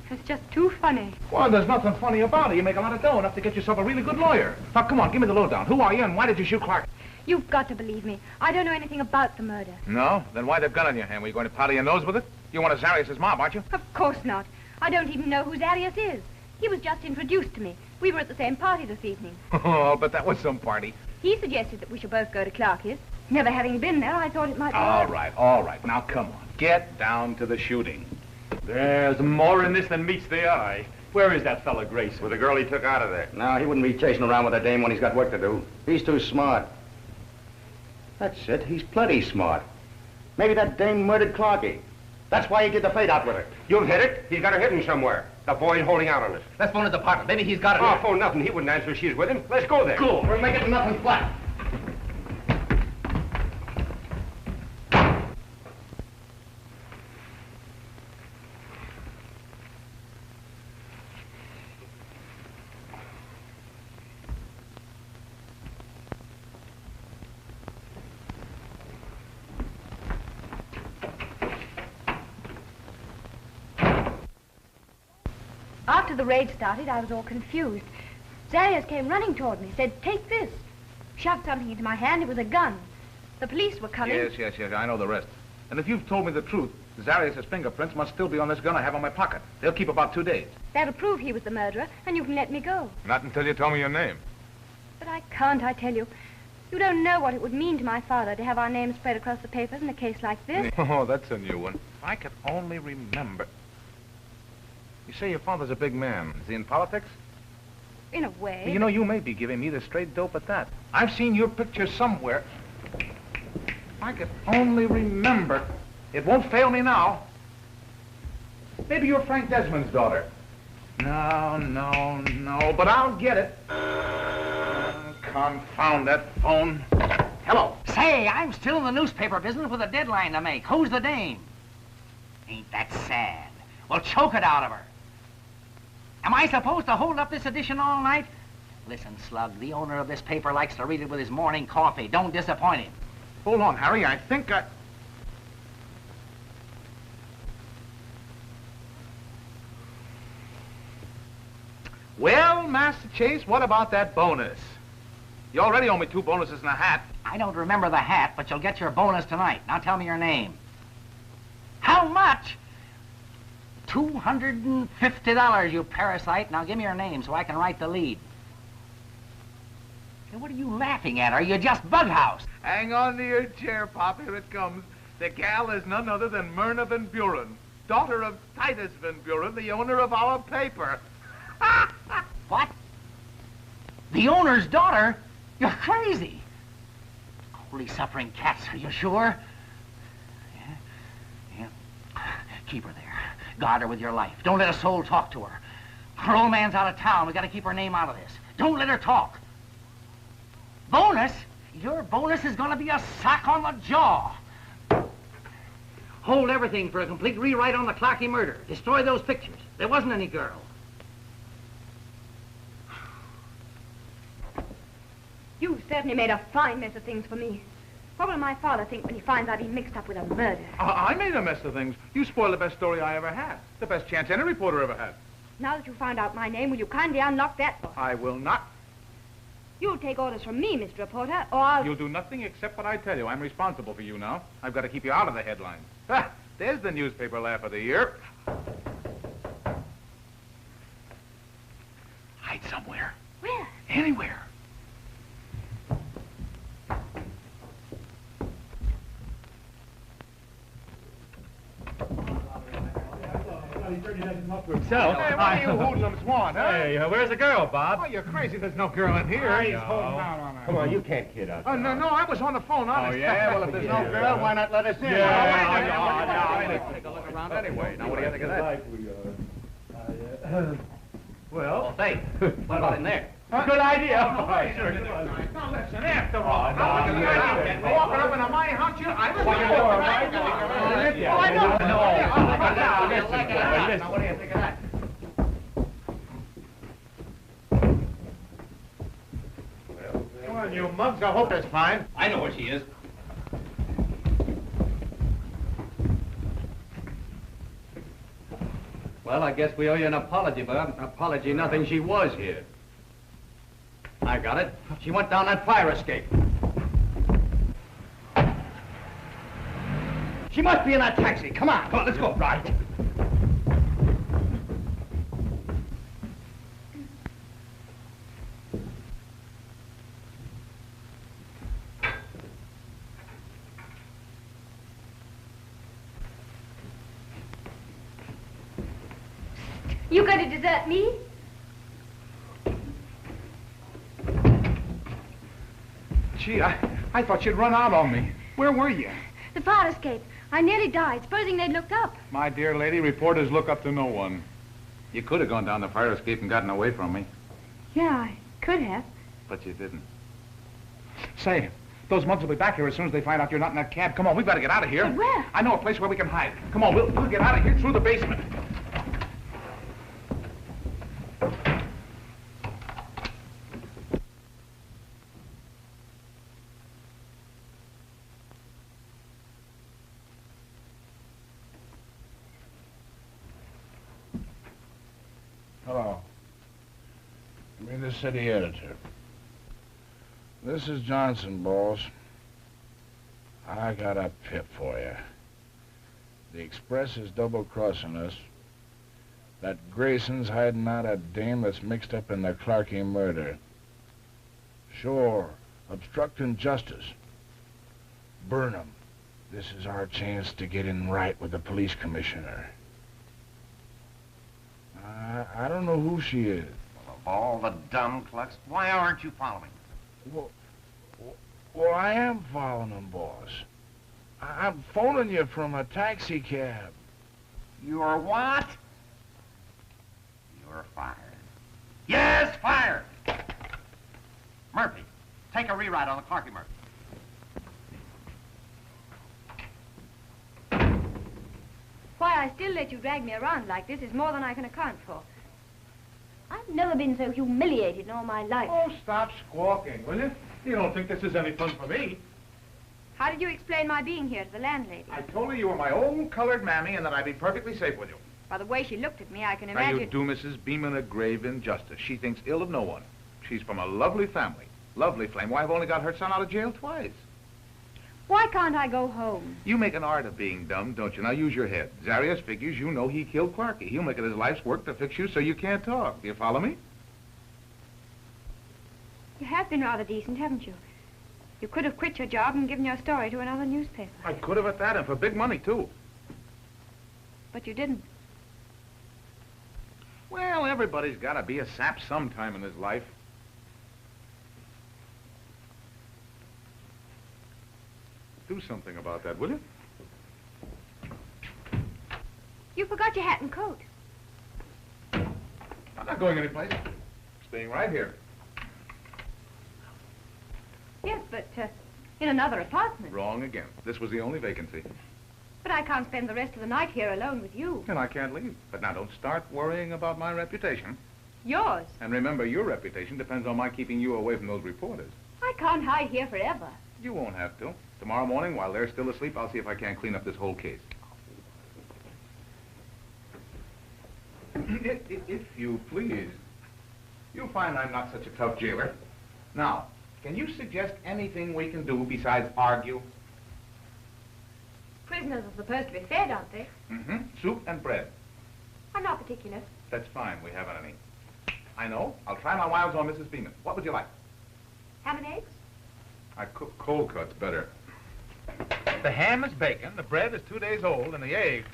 It's just too funny. Well, there's nothing funny about it. You make a lot of dough, enough to get yourself a really good lawyer. Now, come on, give me the lowdown. Who are you and why did you shoot Clark? You've got to believe me. I don't know anything about the murder. No? Then why the gun in your hand? Were you going to powder your nose with it? You're one of Zarius's mob, aren't you? Of course not. I don't even know who Zarius is. He was just introduced to me. We were at the same party this evening. Oh, but that was some party. He suggested that we should both go to Clarkie's. Never having been there, I thought it might be... All right. Now, come on. Get down to the shooting. There's more in this than meets the eye. Where is that fella Grayson? With the girl he took out of there. No, he wouldn't be chasing around with a dame when he's got work to do. He's too smart. That's it. He's plenty smart. Maybe that dame murdered Clarkie. That's why he did the fade out with her. You've hit it. He's got her hidden somewhere. The boy's holding out on us. Let's phone his department. Maybe he's got it. Oh, phone nothing. He wouldn't answer if she's with him. Let's go there. Cool. We're making nothing flat. After the raid started, I was all confused. Zarius came running toward me, said, "Take this." Shoved something into my hand. It was a gun. The police were coming. Yes. I know the rest. And if you've told me the truth, Zarius' fingerprints must still be on this gun I have in my pocket. They'll keep about 2 days. That'll prove he was the murderer, and you can let me go. Not until you tell me your name. But I can't, I tell you. You don't know what it would mean to my father to have our names spread across the papers in a case like this. Oh, that's a new one. If I could only remember. You say your father's a big man. Is he in politics? In a way. You know, you may be giving me the straight dope at that. I've seen your picture somewhere. If I could only remember. It won't fail me now. Maybe you're Frank Desmond's daughter. No, but I'll get it. Confound that phone. Hello. Say, I'm still in the newspaper business with a deadline to make. Who's the dame? Ain't that sad? Well, choke it out of her. Am I supposed to hold up this edition all night? Listen, Slug, the owner of this paper likes to read it with his morning coffee. Don't disappoint him. Hold on, Harry. I think I... Well, Master Chase, what about that bonus? You already owe me 2 bonuses and a hat. I don't remember the hat, but you'll get your bonus tonight. Now tell me your name. How much? $250, you parasite. Now give me your name so I can write the lead. Hey, what are you laughing at? Are you just bughouse? Hang on to your chair, Pop. Here it comes. The gal is none other than Myrna Van Buren, daughter of Titus Van Buren, the owner of our paper. What? The owner's daughter? You're crazy. Holy suffering cats, are you sure? Yeah. Keep her there. Guard her with your life. Don't let a soul talk to her. Her old man's out of town. We gotta keep her name out of this. Don't let her talk. Bonus? Your bonus is gonna be a sock on the jaw. Hold everything for a complete rewrite on the Clarkie murder. Destroy those pictures. There wasn't any girl. You certainly made a fine mess of things for me. What will my father think when he finds I've been mixed up with a murder? I made a mess of things. You spoiled the best story I ever had. The best chance any reporter ever had. Now that you found out my name, will you kindly unlock that door? I will not. You'll take orders from me, Mr. Reporter, or I'll... You'll do nothing except what I tell you. I'm responsible for you now. I've got to keep you out of the headlines. Ha! There's the newspaper laugh of the year. Hide somewhere. Where? Anywhere. Himself. Hey, what are you hoodlums want, huh? Hey, where's the girl, Bob? Oh, you're crazy. There's no girl in here. He's holding out on her. Come on, you can't kid us. Oh, no, I was on the phone, honest. Oh, yeah? Well, if there's no girl, why not let us in? Yeah. Take a look around anyway. Now, what do you think of that? Well, Say, what about in there? good idea. Now, listen, after all. Walking up in a my house, I was Now, what do you think of that? Come on, you mugs. I hope that's fine. I know where she is. Well, I guess we owe you an apology, Bob. Apology, nothing. She was here. I got it. She went down that fire escape. She must be in that taxi. Come on, let's go. Right. You going to desert me? Gee, I thought you'd run out on me. Where were you? The fire escape. I nearly died. Supposing they'd looked up. My dear lady, reporters look up to no one. You could have gone down the fire escape and gotten away from me. Yeah, I could have. But you didn't. Say, those mugs will be back here as soon as they find out you're not in that cab. Come on, we've got to get out of here. But where? I know a place where we can hide. Come on, we'll get out of here through the basement. You're the city editor. This is Johnson, boss. I got a pip for you. The Express is double-crossing us. That Grayson's hiding out a dame that's mixed up in the Clarkie murder. Sure, obstructing justice. Burn 'em. This is our chance to get in right with the police commissioner. I don't know who she is. Well, of all the dumb clucks, why aren't you following? Well, I am following them, boss. I'm phoning you from a taxi cab. You're what? You're fired. Yes, fired! Murphy, take a rewrite on the Clarkie murder. Why I still let you drag me around like this is more than I can account for. I've never been so humiliated in all my life. Oh, stop squawking, will you? You don't think this is any fun for me. How did you explain my being here to the landlady? I told her you were my own colored mammy and that I'd be perfectly safe with you. By the way she looked at me, I can Now, imagine... you do Mrs. Beeman a grave injustice. She thinks ill of no one. She's from a lovely family. Lovely flame. Why, I've only got her son out of jail twice. Why can't I go home? You make an art of being dumb, don't you? Now, use your head. Zarius figures you know he killed Clarkie. He'll make it his life's work to fix you so you can't talk. Do you follow me? You have been rather decent, haven't you? You could have quit your job and given your story to another newspaper. I could have at that, and for big money, too. But you didn't. Well, everybody's got to be a sap sometime in his life. Do something about that, will you? You forgot your hat and coat. I'm not going anyplace. Staying right here. Yes, but in another apartment. Wrong again. This was the only vacancy. But I can't spend the rest of the night here alone with you. And I can't leave. But now don't start worrying about my reputation. Yours? And remember, your reputation depends on my keeping you away from those reporters. I can't hide here forever. You won't have to. Tomorrow morning, while they're still asleep, I'll see if I can't clean up this whole case. If you please. You'll find I'm not such a tough jailer. Now, can you suggest anything we can do besides argue? Prisoners are supposed to be fed, aren't they? Mm-hmm. Soup and bread. I'm not particular. That's fine. We haven't any. I know. I'll try my wiles on Mrs. Beeman. What would you like? Ham and eggs? I cook cold cuts better. The ham is bacon, the bread is 2 days old, and the eggs,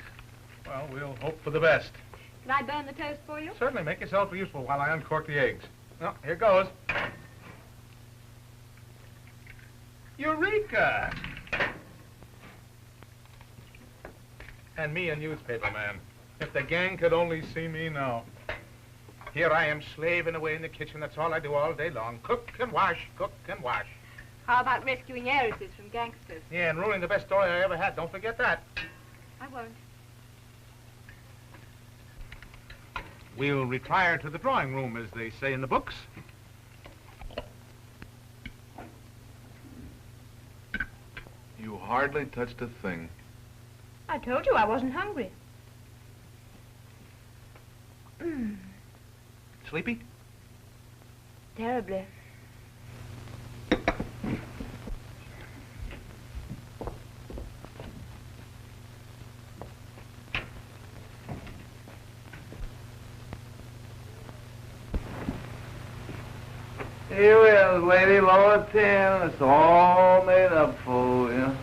well, we'll hope for the best. Can I burn the toast for you? Certainly. Make yourself useful while I uncork the eggs. Well, here goes. Eureka! And me a newspaper man. If the gang could only see me now. Here I am slaving away in the kitchen. That's all I do all day long. Cook and wash, cook and wash. How about rescuing heiresses from gangsters? Yeah, and ruining the best story I ever had. Don't forget that. I won't. We'll retire to the drawing room, as they say in the books. You hardly touched a thing. I told you I wasn't hungry. Sleepy? Terribly. Here is, lady, lower 10. It's all made up for you.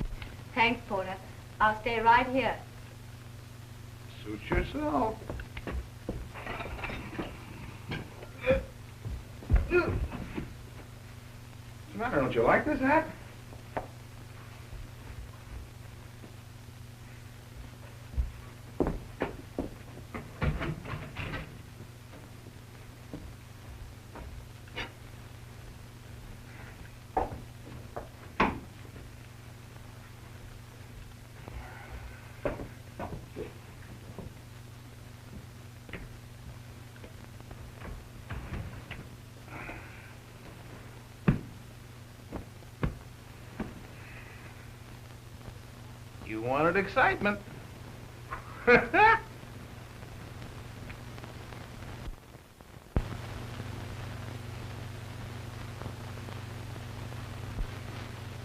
Thanks, Porter. I'll stay right here. Suit yourself. What's the matter? Don't you like this hat? You wanted excitement.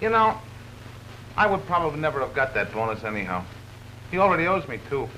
You know, I would probably never have got that bonus anyhow. He already owes me 2.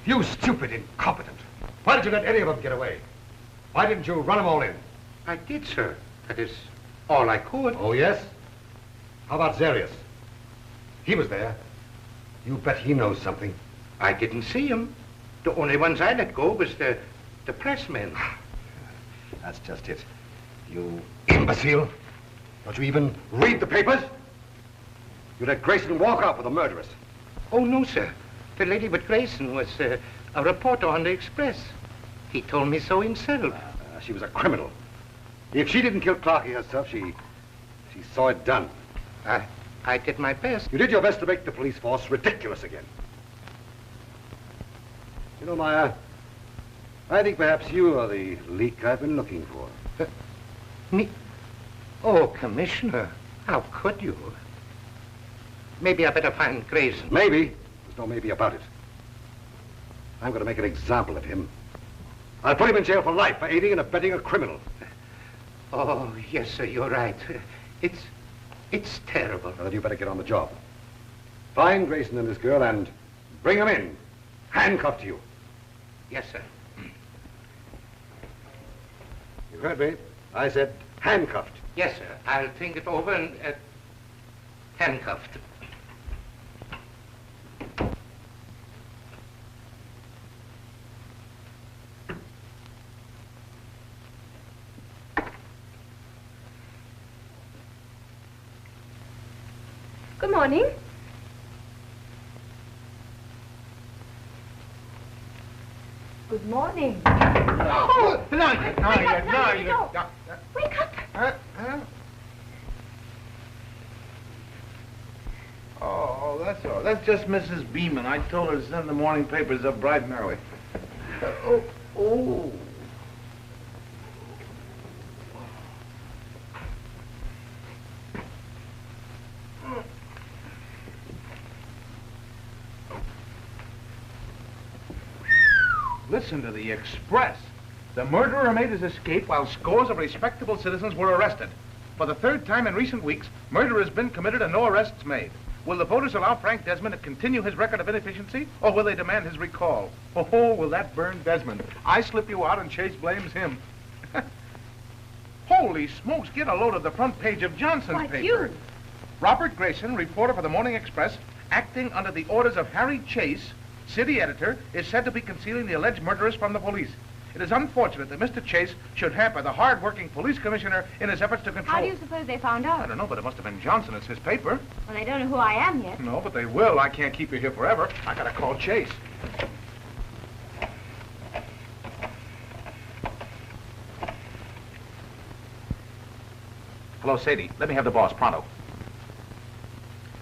You stupid, incompetent. Why did you let any of them get away? Why didn't you run them all in? I did, sir. That is all I could. Oh, yes? How about Zarius? He was there. You bet he knows something. I didn't see him. The only ones I let go was the pressmen. That's just it. You imbecile. Don't you even read the papers? You let Grayson walk out with a murderess. Oh, no, sir. The lady with Grayson was a reporter on the Express. He told me so himself. She was a criminal. If she didn't kill Clarkie herself, she saw it done. I did my best. You did your best to make the police force ridiculous again. You know, Meyer, I think perhaps you are the leak I've been looking for. Me? Oh, Commissioner, how could you? Maybe I better find Grayson. Maybe. There's no maybe about it. I'm going to make an example of him. I'll put him in jail for life for aiding and abetting a criminal. Oh, yes, sir, you're right. It's terrible. Well, then you better get on the job. Find Grayson and this girl and bring them in, handcuffed to you. Yes, sir. You heard me. I said handcuffed. Yes, sir. I'll think it over and handcuffed. Good morning. Good morning. Oh, no. Wake up. Oh, that's all. That's just Mrs. Beeman. I told her to send the morning papers up bright and early. Oh. Listen to the Express. The murderer made his escape while scores of respectable citizens were arrested. For the 3rd time in recent weeks, murder has been committed and no arrests made. Will the voters allow Frank Desmond to continue his record of inefficiency, or will they demand his recall? Oh, will that burn Desmond? I slip you out and Chase blames him. Holy smokes, get a load of the front page of Johnson's paper. You? Robert Grayson, reporter for the Morning Express, acting under the orders of Harry Chase, city editor, is said to be concealing the alleged murderers from the police. It is unfortunate that Mr. Chase should hamper the hard-working police commissioner in his efforts to control... How do you suppose they found out? I don't know, but it must have been Johnson. It's his paper. Well, they don't know who I am yet. No, but they will. I can't keep you here forever. I gotta call Chase. Hello, Sadie. Let me have the boss, pronto.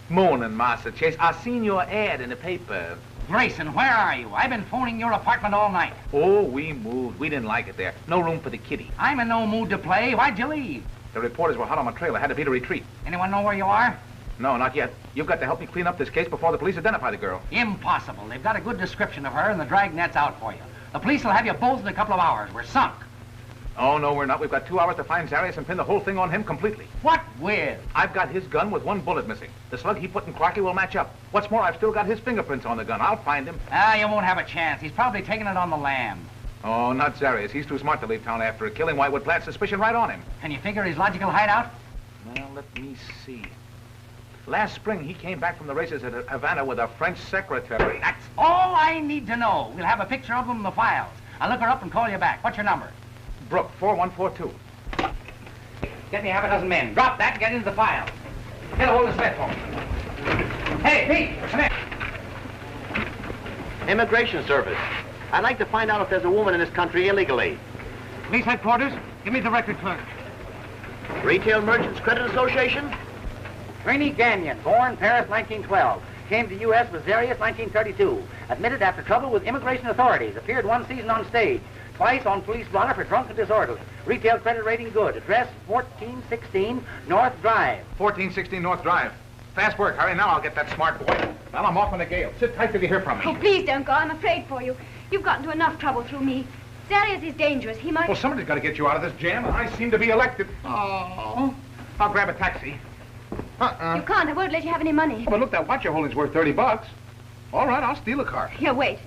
Morning, Master Chase. I seen your ad in the paper. Grayson, where are you? I've been phoning your apartment all night. Oh, we moved. We didn't like it there. No room for the kitty. I'm in no mood to play. Why'd you leave? The reporters were hot on my trail. I had to beat a retreat. Anyone know where you are? No, not yet. You've got to help me clean up this case before the police identify the girl. Impossible. They've got a good description of her, and the dragnet's out for you. The police will have you both in a couple of hours. We're sunk. Oh, no, we're not. We've got 2 hours to find Zarius and pin the whole thing on him completely. What with? I've got his gun with 1 bullet missing. The slug he put in Clarkie will match up. What's more, I've still got his fingerprints on the gun. I'll find him. Ah, you won't have a chance. He's probably taking it on the lam. Oh, not Zarius. He's too smart to leave town after a killing. Why would plant suspicion right on him? Can you figure his logical hideout? Well, let me see. Last spring, he came back from the races at Havana with a French secretary. That's all I need to know. We'll have a picture of him in the files. I'll look her up and call you back. What's your number? Brooke, 4142. Get me half a dozen men. Drop that and get into the files. Get a hold of Smith for me. Hey, Pete, come here. Immigration Service. I'd like to find out if there's a woman in this country illegally. Police headquarters, give me the record clerk. Retail Merchants Credit Association? Rainey Gagnon, born Paris 1912. Came to U.S. with Zarius 1932. Admitted after trouble with immigration authorities. Appeared 1 season on stage. Twice on police blotter for drunk and disorderly. Retail credit rating good. Address 1416 North Drive. 1416 North Drive. Fast work. Hurry now. I'll get that smart boy. Well, I'm off on a gale. Sit tight till you hear from me. Oh, please don't go. I'm afraid for you. You've gotten into enough trouble through me. Zarius is dangerous. He might... Well, somebody's got to get you out of this jam, and I seem to be elected. Oh. I'll grab a taxi. You can't. I won't let you have any money. Oh, but look, that watch you're holding's worth $30. All right, I'll steal a car. Here, wait.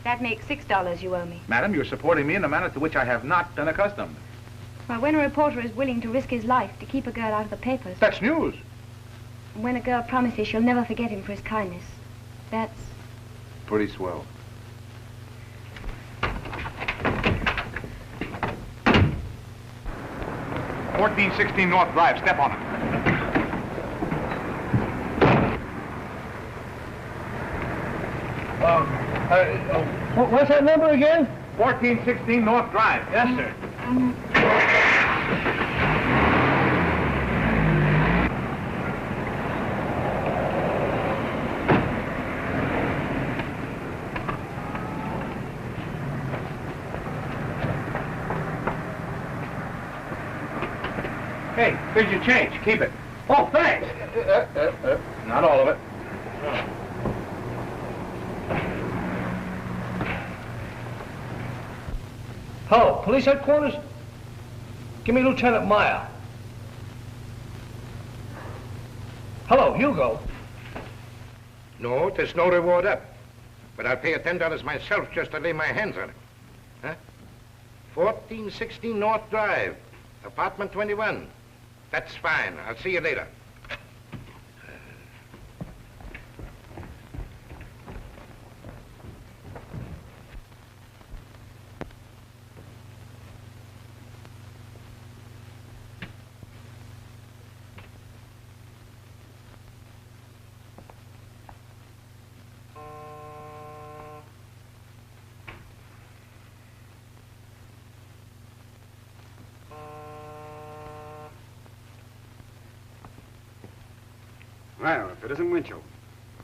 That makes $6 you owe me. Madam, you're supporting me in a manner to which I have not been accustomed. Well, when a reporter is willing to risk his life to keep a girl out of the papers... That's news. And when a girl promises she'll never forget him for his kindness, that's... Pretty swell. $1416 North Drive. Step on it. What's that number again? 1416 North Drive. Yes, sir. Hey, here's your change. Keep it. Oh, thanks. Not all of it. Hello, police headquarters? Give me Lieutenant Meyer. Hello, Hugo. No, there's no reward up. But I'll pay you $10 myself just to lay my hands on it. Huh? 1416 North Drive, apartment 21. That's fine. I'll see you later. Well, if it isn't Winchell.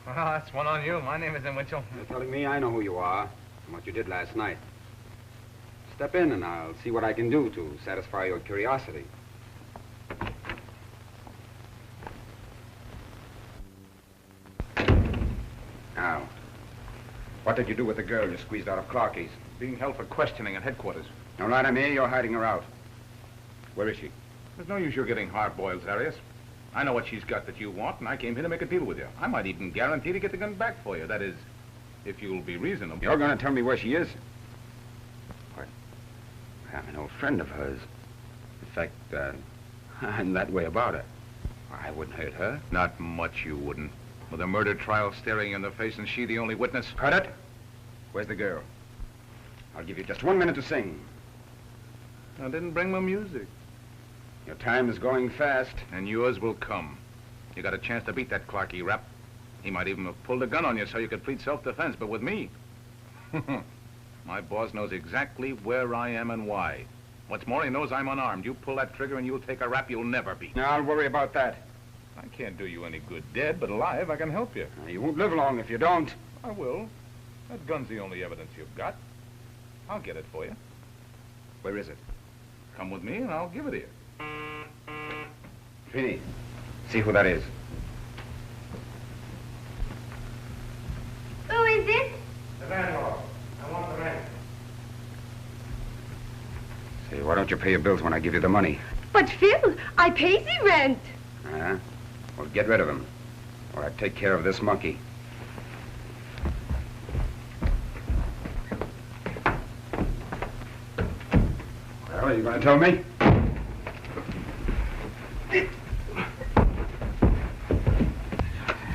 Well, that's one on you. My name isn't Winchell. You're telling me I know who you are and what you did last night. Step in and I'll see what I can do to satisfy your curiosity. Now, what did you do with the girl you squeezed out of Clarkie's? Being held for questioning at headquarters. All right, I'm here. You're hiding her out. Where is she? There's no use you're getting hard-boiled, Zarius. I know what she's got that you want, and I came here to make a deal with you. I might even guarantee to get the gun back for you. That is, if you'll be reasonable. You're going to tell me where she is? What? I'm an old friend of hers. In fact, I'm that way about her. I wouldn't hurt her. Not much you wouldn't. With a murder trial staring you in the face and she the only witness. Heard it? Where's the girl? I'll give you just 1 minute to sing. I didn't bring my music. Your time is going fast. And yours will come. You got a chance to beat that Clarkie rap. He might even have pulled a gun on you so you could plead self-defense, but with me, my boss knows exactly where I am and why. What's more, he knows I'm unarmed. You pull that trigger and you'll take a rap you'll never beat. Now, I'll worry about that. I can't do you any good dead, but alive I can help you. Now, you won't live long if you don't. I will. That gun's the only evidence you've got. I'll get it for you. Where is it? Come with me and I'll give it to you. Trini, see who that is. Who is it? The landlord. I want the rent. Say, why don't you pay your bills when I give you the money? But Phil, I pay the rent. Well, get rid of him, or I take care of this monkey. Well, are you going to tell me?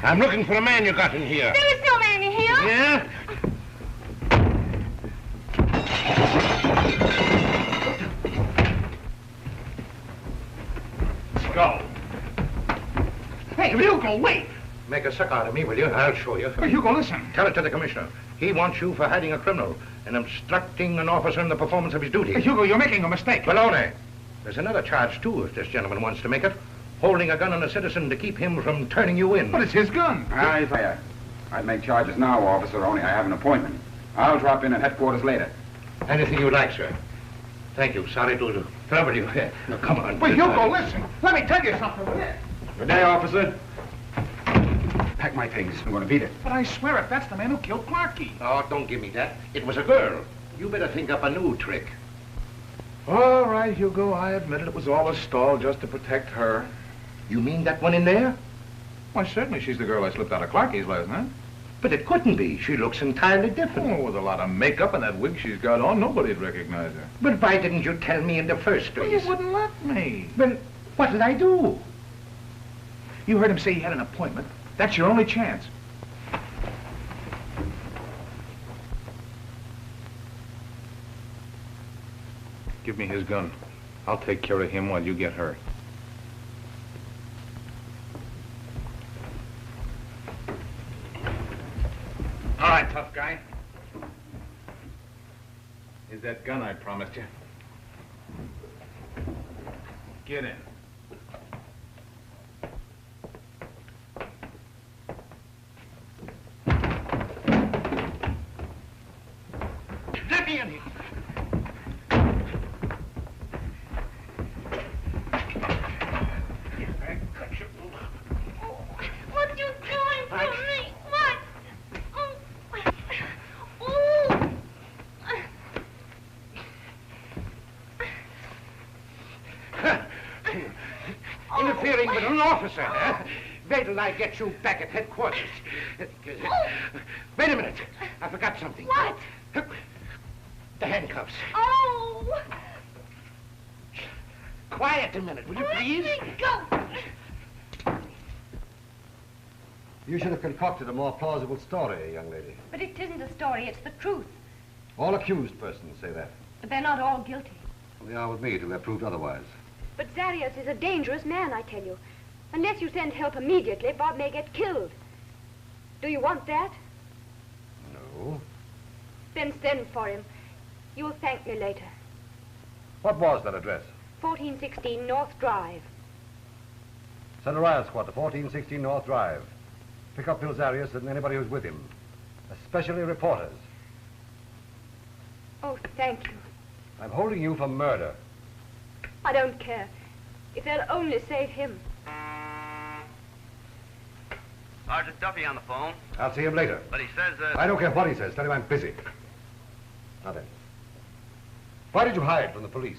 I'm looking for a man you got in here. There is no man in here. Yeah? Let's go. Hey, Hugo, wait. Make a suck out of me, will you? I'll show you. Hey, Hugo, listen. Tell it to the commissioner. He wants you for hiding a criminal and obstructing an officer in the performance of his duty. Hey, Hugo, you're making a mistake. Baloney. There's another charge, too, if this gentleman wants to make it. Holding a gun on a citizen to keep him from turning you in. But it's his gun. I'd make charges now, officer, only I have an appointment. I'll drop in at headquarters later. Anything you like, sir. Thank you. Sorry to trouble you. Now, come on. Wait, Hugo, listen. Let me tell you something. Good day, officer. Pack my things. I'm going to beat it. But I swear if that's the man who killed Clarkie. Oh, don't give me that. It was a girl. You better think up a new trick. All right, Hugo, I admit it was all a stall just to protect her. You mean that one in there? Why, certainly she's the girl I slipped out of Clarkie's last night. But it couldn't be. She looks entirely different. Oh, with a lot of makeup and that wig she's got on, nobody'd recognize her. But why didn't you tell me in the first place? Well, you wouldn't let me. Well, what did I do? You heard him say he had an appointment. That's your only chance. Give me his gun. I'll take care of him while you get her. All right, tough guy. Here's that gun I promised you. Get in. Let me in here. What are you doing to me? What? Oh. Interfering with an officer, huh? Wait till I get you back at headquarters. Wait a minute. I forgot something. What? The handcuffs. Oh. Quiet a minute, will you please? Let me go. You should have concocted a more plausible story, young lady. But it isn't a story, it's the truth. All accused persons say that. But they're not all guilty. Well, they are with me till they're proved otherwise. But Zarius is a dangerous man, I tell you. Unless you send help immediately, Bob may get killed. Do you want that? No. Then send for him. You'll thank me later. What was that address? 1416 North Drive. Send a riot squad to 1416 North Drive. Pick up Bill Zarius and anybody who's with him. Especially reporters. Oh, thank you. I'm holding you for murder. I don't care. If they'll only save him. Sergeant Duffy on the phone. I'll see him later. But he says, I don't care what he says. Tell him I'm busy. Now then. Why did you hide from the police?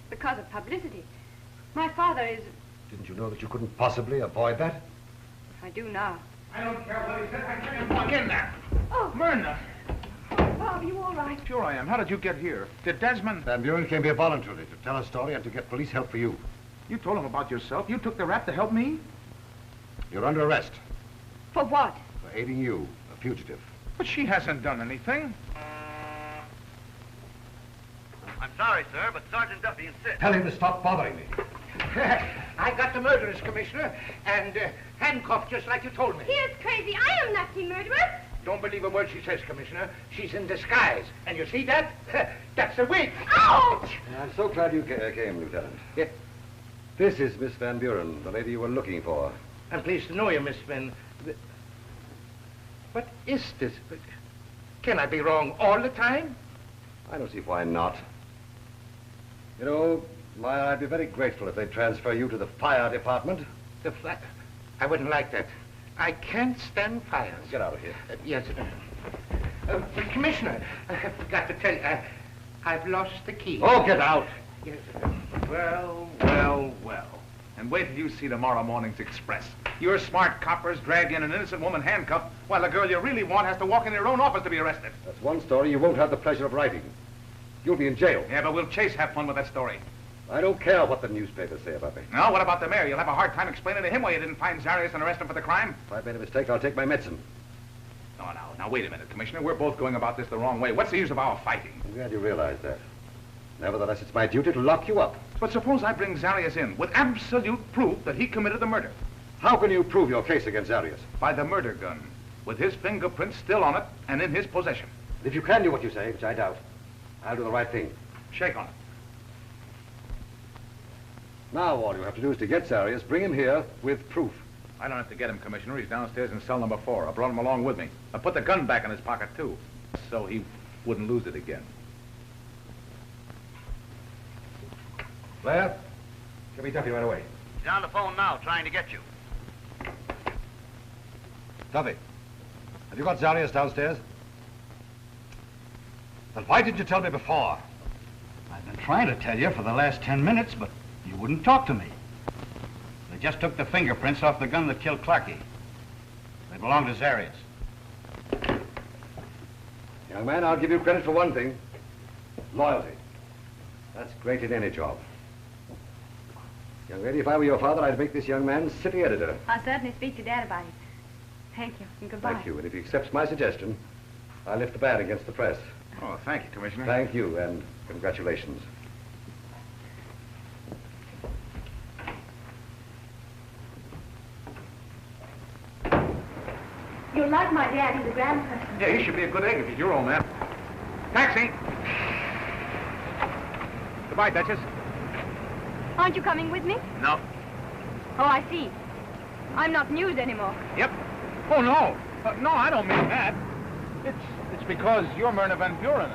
Because of publicity. My father is... Didn't you know that you couldn't possibly avoid that? I do now. I don't care what he says. I tell you, walk in there. Oh. Myrna. Oh, Bob, you all right? Sure I am. How did you get here? Did Desmond... Van Buren came here voluntarily to tell a story and to get police help for you. You told him about yourself. You took the rap to help me? You're under arrest. For what? For aiding you, a fugitive. But she hasn't done anything. I'm sorry, sir, but Sergeant Duffy insists. Tell him to stop bothering me. I got the murderers, Commissioner, and handcuffed just like you told me. He is crazy. I am not the murderer. Don't believe a word she says, Commissioner. She's in disguise. And you see that? That's a wig. Ouch! I'm so glad you came, Lieutenant. Yes. This is Miss Van Buren, the lady you were looking for. I'm pleased to know you, Miss Van. What is this? Can I be wrong all the time? I don't see why not. You know, My, I'd be very grateful if they'd transfer you to the fire department. The flat. I wouldn't like that. I can't stand fires. Get out of here. Yes. Commissioner, I forgot to tell you, I've lost the key. Oh, get out. Yes. Well, well, well. And wait till you see tomorrow morning's Express. Your smart coppers drag in an innocent woman handcuffed while the girl you really want has to walk in your own office to be arrested. That's one story you won't have the pleasure of writing. You'll be in jail. Yeah, but we'll Chase have fun with that story. I don't care what the newspapers say about me. Now, what about the mayor? You'll have a hard time explaining to him why you didn't find Zarius and arrest him for the crime. If I've made a mistake, I'll take my medicine. Now, wait a minute, Commissioner. We're both going about this the wrong way. What's the use of our fighting? I'm glad you realize that. Nevertheless, it's my duty to lock you up. But suppose I bring Zarius in with absolute proof that he committed the murder. How can you prove your case against Zarius? By the murder gun, with his fingerprints still on it and in his possession. If you can do what you say, which I doubt, I'll do the right thing. Shake on it. Now all you have to do is to get Zarius, bring him here with proof. I don't have to get him, Commissioner. He's downstairs in cell number 4. I brought him along with me. I put the gun back in his pocket, too, so he wouldn't lose it again. Blair, get me Duffy right away. He's on the phone now, trying to get you. Duffy, have you got Zarius downstairs? Then why didn't you tell me before? I've been trying to tell you for the last 10 minutes, but you wouldn't talk to me. They just took the fingerprints off the gun that killed Clarkie. They belong to Zarius. Young man, I'll give you credit for one thing. Loyalty. That's great in any job. Young lady, if I were your father, I'd make this young man city editor. I'll certainly speak to Dad about it. Thank you, and goodbye. Thank you, and if he accepts my suggestion, I'll lift the ban against the press. Oh, thank you, Commissioner. Thank you, and congratulations. You're like my dad. He's a grand person. Yeah, he should be a good egg if he's your old man. Taxi! Goodbye, Duchess. Aren't you coming with me? No. Oh, I see. I'm not news anymore. Yep. Oh, no. No, I don't mean that. It's because you're Myrna Van Buren.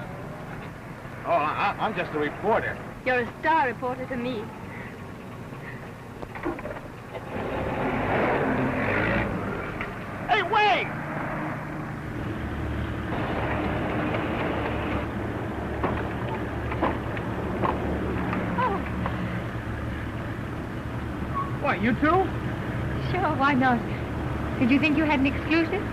Oh, I'm just a reporter. You're a star reporter to me. Hey, wait! Oh. What, you too? Sure, why not? Did you think you had an exclusive?